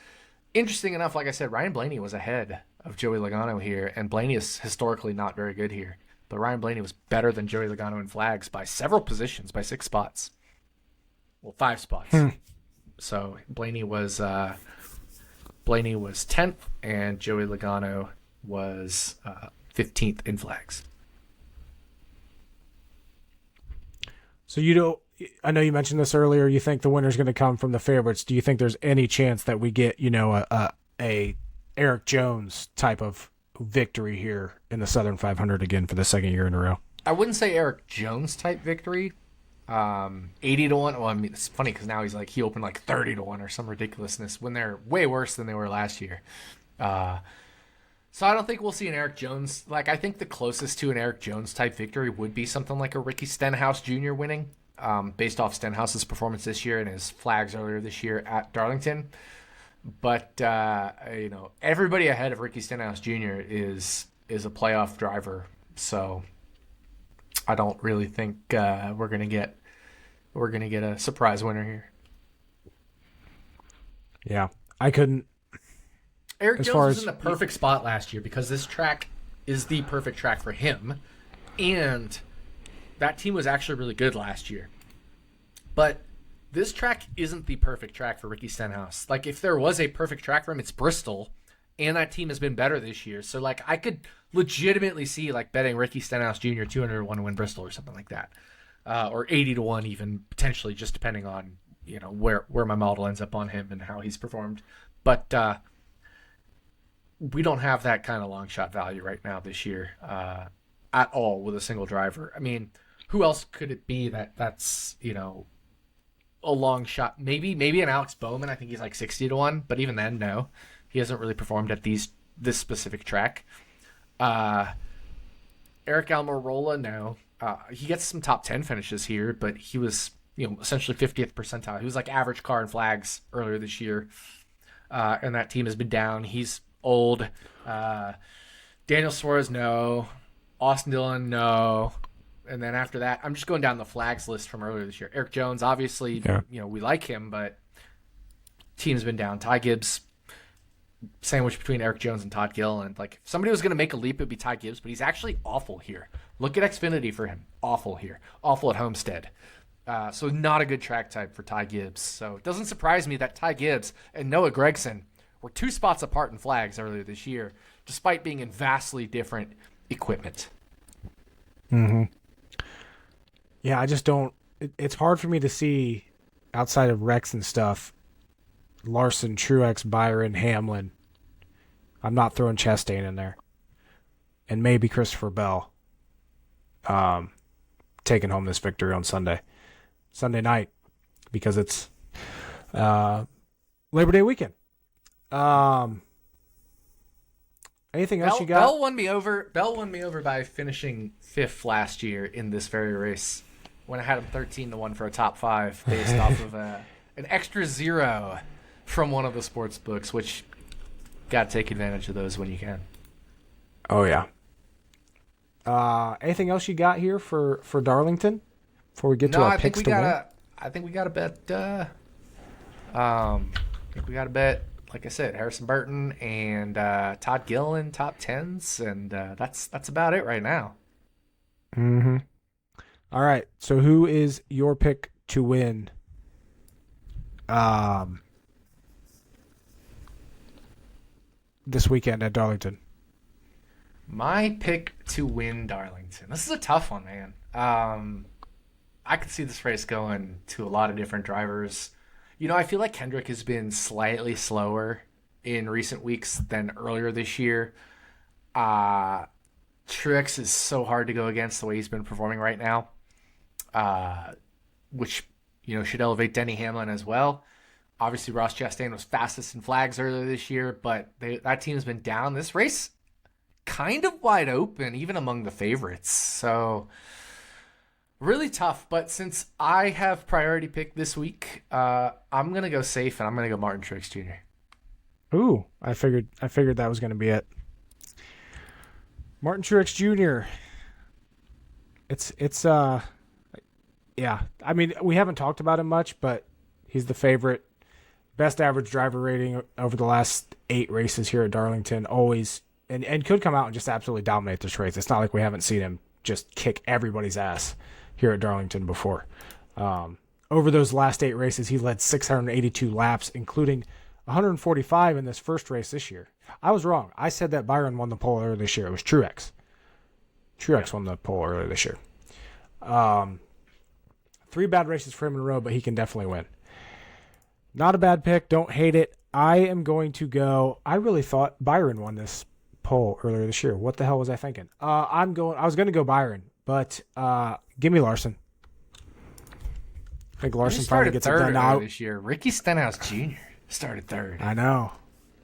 Interesting enough, like I said, Ryan Blaney was ahead of Joey Logano here, and Blaney is historically not very good here. But Ryan Blaney was better than Joey Logano in flags by several positions, by 6 spots. Well, 5 spots. So Blaney was 10th, and Joey Logano was 15th in flags. So I know you mentioned this earlier. You think the winner's going to come from the favorites. Do you think there's any chance that we get, a Eric Jones type of victory here in the Southern 500 again for the second year in a row? I wouldn't say Eric Jones type victory. 80 to 1. Well, I mean, it's funny because now he opened 30 to 1 or some ridiculousness when they're way worse than they were last year. So I don't think we'll see an Eric Jones. I think the closest to an Eric Jones type victory would be something like a Ricky Stenhouse Jr. winning, based off Stenhouse's performance this year and his flags earlier this year at Darlington. But everybody ahead of Ricky Stenhouse Jr. is a playoff driver. So I don't really think we're gonna get a surprise winner here. Yeah, I couldn't. Eric Jones was in the perfect spot last year because this track is the perfect track for him, and that team was actually really good last year. But this track isn't the perfect track for Ricky Stenhouse. If there was a perfect track for him, it's Bristol, and that team has been better this year. So I could legitimately see betting Ricky Stenhouse Jr. 200-1 to win Bristol or something like that, or 80 to 1 even potentially, just depending on where my model ends up on him and how he's performed. But we don't have that kind of long shot value right now this year at all with a single driver. I mean, who else could it be that's a long shot? Maybe an Alex Bowman. I think he's 60 to 1, but even then, no, he hasn't really performed at this specific track. Eric Almirola, no. He gets some top 10 finishes here, but he was essentially 50th percentile. He was average car in flags earlier this year, and that team has been down. He's old. Daniel Suarez, no. Austin Dillon, no. And then after that, I'm just going down the flags list from earlier this year. Eric Jones, obviously, we like him, but team's been down. Ty Gibbs, sandwich between Eric Jones and Todd Gilliland. If somebody was going to make a leap, it'd be Ty Gibbs, but he's actually awful here. Look at Xfinity for him. Awful here. Awful at Homestead. So not a good track type for Ty Gibbs. So it doesn't surprise me that Ty Gibbs and Noah Gragson were 2 spots apart in flags earlier this year, despite being in vastly different equipment. Mm-hmm. Yeah, I just don't. It's hard for me to see outside of Rex and stuff. Larson, Truex, Byron, Hamlin. I'm not throwing Chastain in there, and maybe Christopher Bell. Taking home this victory on Sunday night, because it's Labor Day weekend. Anything else you got? Bell won me over by finishing 5th last year in this very race when I had him 13 to 1 for a top 5 based off of an extra 0 from one of the sports books, which got to take advantage of those when you can. Oh yeah. Anything else you got here for Darlington before we get to our picks to win? I think we got to bet. I think we got to bet like I said, Harrison Burton and Todd Gilliland top tens, and that's about it right now. Mm-hmm. All right. So who is your pick to win? This weekend at Darlington. My pick to win Darlington. This is a tough one, man. I could see this race going to a lot of different drivers. I feel like Kendrick has been slightly slower in recent weeks than earlier this year. Truex is so hard to go against the way he's been performing right now, which should elevate Denny Hamlin as well. Obviously, Ross Chastain was fastest in flags earlier this year, but that team has been down. This race kind of wide open, even among the favorites. So really tough. But since I have priority pick this week, I'm gonna go safe, and I'm gonna go Martin Truex Jr. Ooh, I figured that was going to be it. Martin Truex Jr. It's yeah. I mean, we haven't talked about him much, but he's the favorite. Best average driver rating over the last 8 races here at Darlington. Always and could come out and just absolutely dominate this race. It's not like we haven't seen him just kick everybody's ass here at Darlington before. Over those last 8 races, he led 682 laps, including 145 in this first race this year. I was wrong. I said that Byron won the pole earlier this year. It was Truex. Truex won the pole earlier this year. 3 bad races for him in a row, but he can definitely win. Not a bad pick. Don't hate it. I am going to go. I really thought Byron won this pole earlier this year. What the hell was I thinking? I was going to go Byron, but give me Larson. I think Larson finally gets it done now this year. Ricky Stenhouse Jr. started third. I know.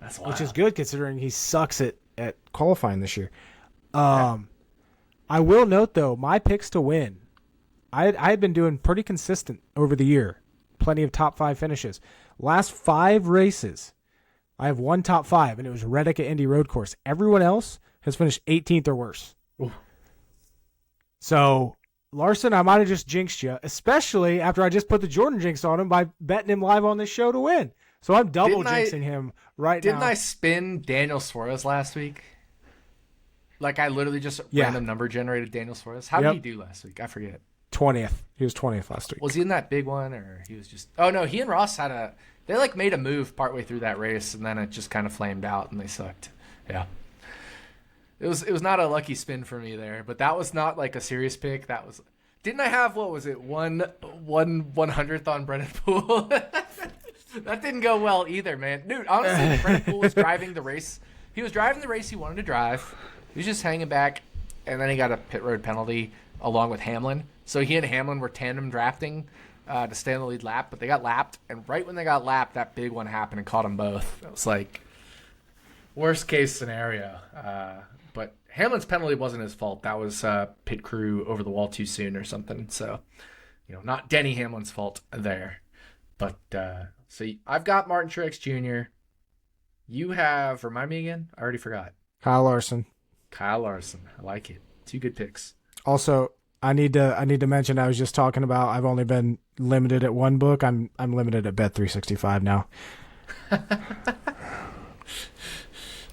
That's wild. Which is good considering he sucks at qualifying this year. Yeah. I will note, though, my picks to win. I had been doing pretty consistent over the year. Plenty of top 5 finishes. Last 5 races, I have 1 top 5, and it was Reddick at Indy Road Course. Everyone else has finished 18th or worse. Ooh. So, Larson, I might have just jinxed you, especially after I just put the Jordan jinx on him by betting him live on this show to win. So I'm double jinxing him right now. Didn't I spin Daniel Suarez last week? Like I literally just random number generated Daniel Suarez. How did he do last week? I forget. 20th. He was 20th last week. Was he in that big one, or he was just? Oh no, he and Ross they made a move partway through that race, and then it just kind of flamed out, and they sucked. Yeah. It was not a lucky spin for me there, but that was not like a serious pick. That was. Didn't I have what was it 1/100th on Brennan Poole? That didn't go well either, man. Dude, honestly, Brennan Poole was driving the race. He was driving the race he wanted to drive. He was just hanging back, and then he got a pit road penalty along with Hamlin. So he and Hamlin were tandem drafting to stay on the lead lap, but they got lapped. And right when they got lapped, that big one happened and caught them both. It was like worst case scenario. But Hamlin's penalty wasn't his fault. That was pit crew over the wall too soon or something. So, not Denny Hamlin's fault there. But so I've got Martin Truex Jr. You have, remind me again? I already forgot. Kyle Larson. I like it. 2 good picks. Also, I need to mention I was just talking about I've only been limited at 1 book. I'm limited at Bet365 now.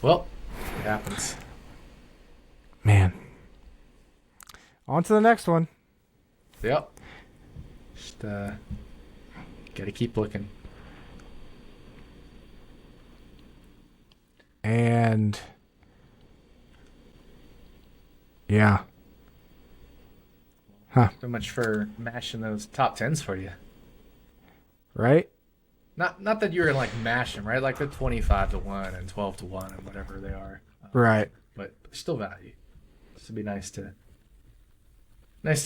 Well, it happens. Man. On to the next one. Yep. Just gotta keep looking. And yeah. Huh. So much for mashing those top 10s for you. Right? Not that you're gonna like mash them, right? Like the 25-1 and 12-1 and whatever they are. Right. But still value. This would be nice to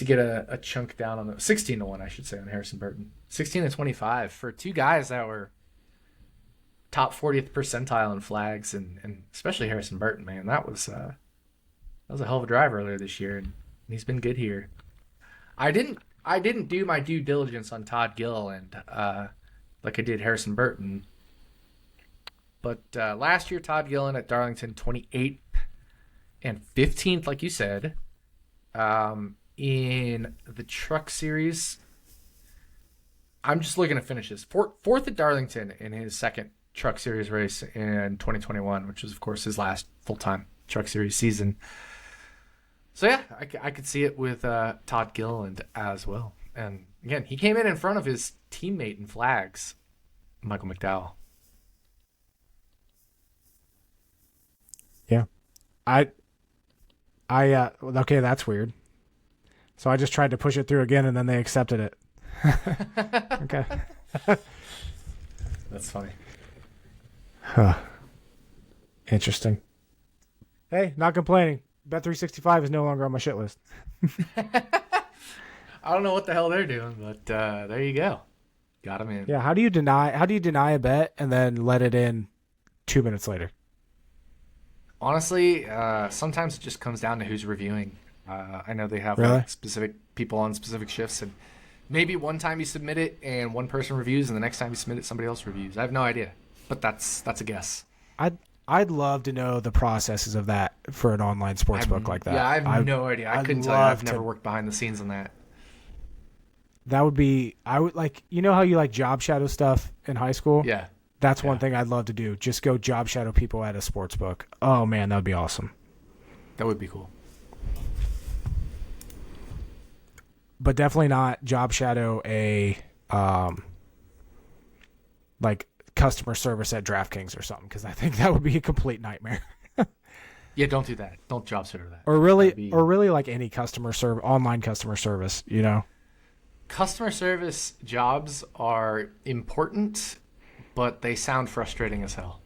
get a chunk down on the 16-1, I should say, on Harrison Burton. 16-25 for 2 guys that were top 40th percentile in flags, and especially Harrison Burton, man. That was a hell of a drive earlier this year, and he's been good here. I didn't do my due diligence on Todd Gilliland like I did Harrison Burton. But last year, Todd Gilliland at Darlington, 28th and 15th, like you said, in the Truck Series. I'm just looking at finishes. Fourth at Darlington in his second Truck Series race in 2021, which was, of course, his last full-time Truck Series season. So, yeah, I could see it with Todd Gilliland as well. And, again, he came in front of his teammate in flags, Michael McDowell. Yeah. Okay, that's weird. So I just tried to push it through again, and then they accepted it. Okay. That's funny. Huh. Interesting. Hey, not complaining. Bet365 is no longer on my shit list. I don't know what the hell they're doing, but there you go. Got him in. Yeah, how do you deny a bet and then let it in 2 minutes later? Honestly, sometimes it just comes down to who's reviewing. I know they have Really? like specific people on specific shifts, and maybe one time you submit it and one person reviews, and the next time you submit it, somebody else reviews. I have no idea, but that's a guess. I'd love to know the processes of that for an online sports book like that. Yeah, I have no idea. I couldn't tell you. I've never worked behind the scenes on that. That would be, I would like, you know how you like job shadow stuff in high school? Yeah. That's one thing I'd love to do. Just go job shadow people at a sports book. Oh man, that would be awesome. That would be cool. But definitely not job shadow a like customer service at DraftKings or something, because I think that would be a complete nightmare. Yeah, don't do that. Don't job shadow that. Or really like any online customer service, you know. Customer service jobs are important, but they sound frustrating as hell.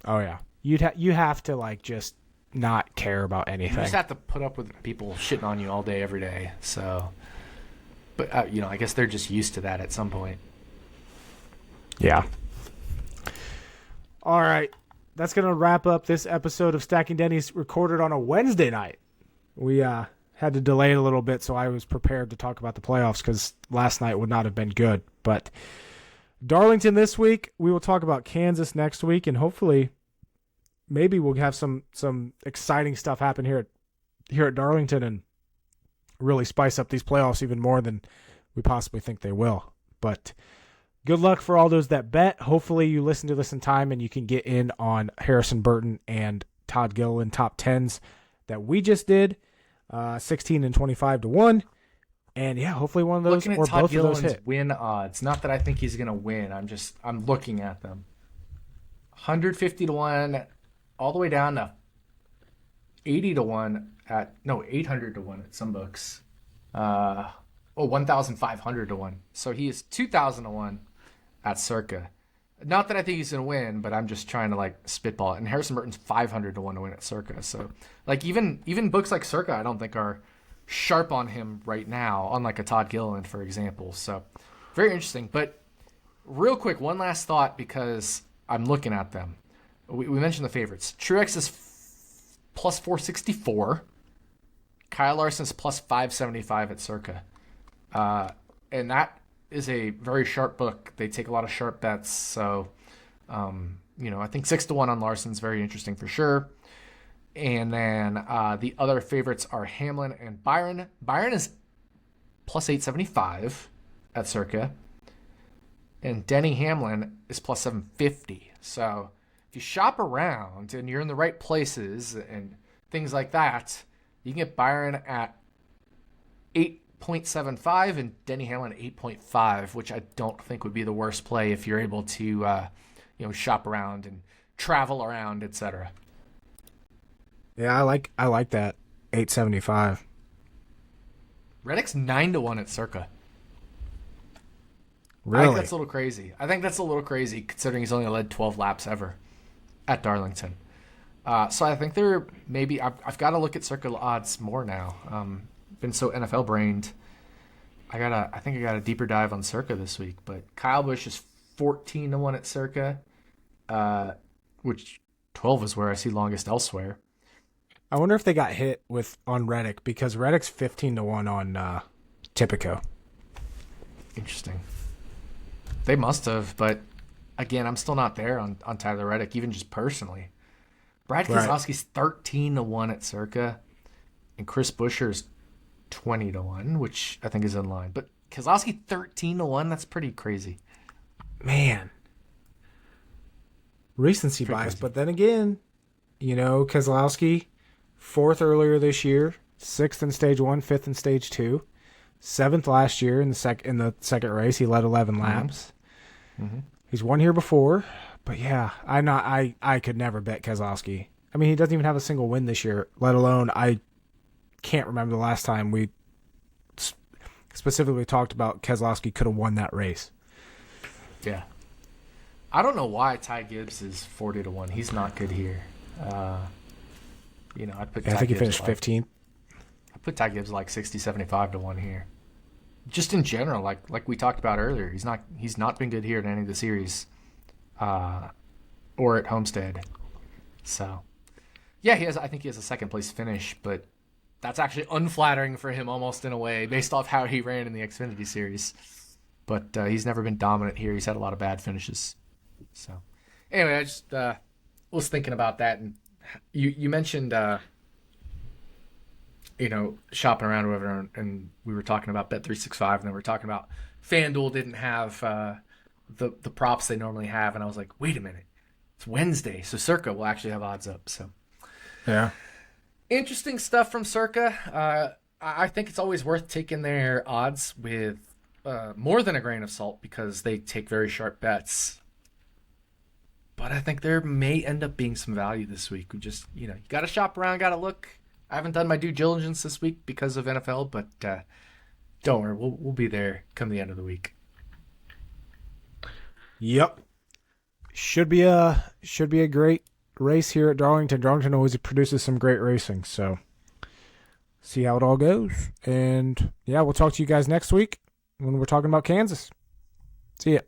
Oh yeah. You have to like just not care about anything. You just have to put up with people shitting on you all day, every day. So, but I guess they're just used to that at some point. Yeah. All right. That's going to wrap up this episode of Stacking Dennys, recorded on a Wednesday night. We had to delay it a little bit, so I was prepared to talk about the playoffs because last night would not have been good. But Darlington this week. We will talk about Kansas next week, and hopefully maybe we'll have some exciting stuff happen here at Darlington and really spice up these playoffs even more than we possibly think they will. But good luck for all those that bet. Hopefully you listen to this in time and you can get in on Harrison Burton and Todd Gilliland top 10s that we just did, 16 and 25 to 1. And yeah, hopefully one of those looking at or Todd both Gilliland's of those hit. win odds. Not that I think he's going to win. I'm looking at them. 150 to 1 all the way down to 80 to 1 800 to 1 at some books. 1,500 to 1. So he is 2,000 to 1 at Circa. Not that I think he's going to win, but I'm just trying to like spitball it. And Harrison Burton's 500 to 1 to win at Circa. So like even books like Circa I don't think are sharp on him right now, unlike a Todd Gilliland, for example. So very interesting. But real quick, one last thought because I'm looking at them. We mentioned the favorites. Truex is plus 464. Kyle Larson's plus 575 at Circa. And that is a very sharp book. They take a lot of sharp bets. So, I think 6 to 1 on Larson's very interesting for sure. And then the other favorites are Hamlin and Byron. Byron is plus 875 at Circa. And Denny Hamlin is plus 750. So if you shop around and you're in the right places and things like that, you can get Byron at 8.75 and Denny Hamlin at 8.5, which I don't think would be the worst play if you're able to, shop around and travel around, etc. Yeah, I like that 875. Reddick's 9 to 1 at Circa. Really? I think that's a little crazy considering he's only led 12 laps ever at Darlington. So I think I've got to look at Circa odds more now. Been so NFL brained. I think I got a deeper dive on Circa this week. But Kyle Busch is 14 to 1 at Circa, which 12 is where I see longest elsewhere. I wonder if they got hit on Reddick because Reddick's 15 to 1 on Typico. Interesting. They must have, but again, I'm still not there on Tyler Reddick, even just personally. Brad Keselowski's 13 to 1 at Circa, and Chris Buescher's 20 to 1, which I think is in line. But Keselowski 13 to 1, that's pretty crazy. Man. recency Pretty bias. crazy. But then again, Keselowski, 4th earlier this year, 6th in stage 1, 5th in stage 2, 7th last year in the second race. He led 11 laps. Mm-hmm. He's won here before, but yeah, I could never bet Keselowski. I mean, he doesn't even have a single win this year, let alone I can't remember the last time we specifically talked about Keselowski could have won that race. Yeah. I don't know why Ty Gibbs is 40-1. He's not good here. I'd put. Yeah, I think he finished 15th. I put Ty Gibbs like 60-75-1 here. Just in general, like we talked about earlier, he's not been good here in any of the series, or at Homestead. So, yeah, I think he has a 2nd place finish, but that's actually unflattering for him almost in a way, based off how he ran in the Xfinity series. But he's never been dominant here. He's had a lot of bad finishes. So, anyway, I just was thinking about that, and you mentioned shopping around or whatever, and we were talking about Bet365, and then we were talking about FanDuel didn't have the props they normally have, and I was like, wait a minute, it's Wednesday, so Circa will actually have odds up. So, yeah, interesting stuff from Circa. I think it's always worth taking their odds with more than a grain of salt because they take very sharp bets. But I think there may end up being some value this week. We just, you got to shop around, got to look. I haven't done my due diligence this week because of NFL, but don't worry, we'll be there come the end of the week. Yep. Should be a great race here at Darlington. Darlington always produces some great racing, so see how it all goes. And yeah, we'll talk to you guys next week when we're talking about Kansas. See ya.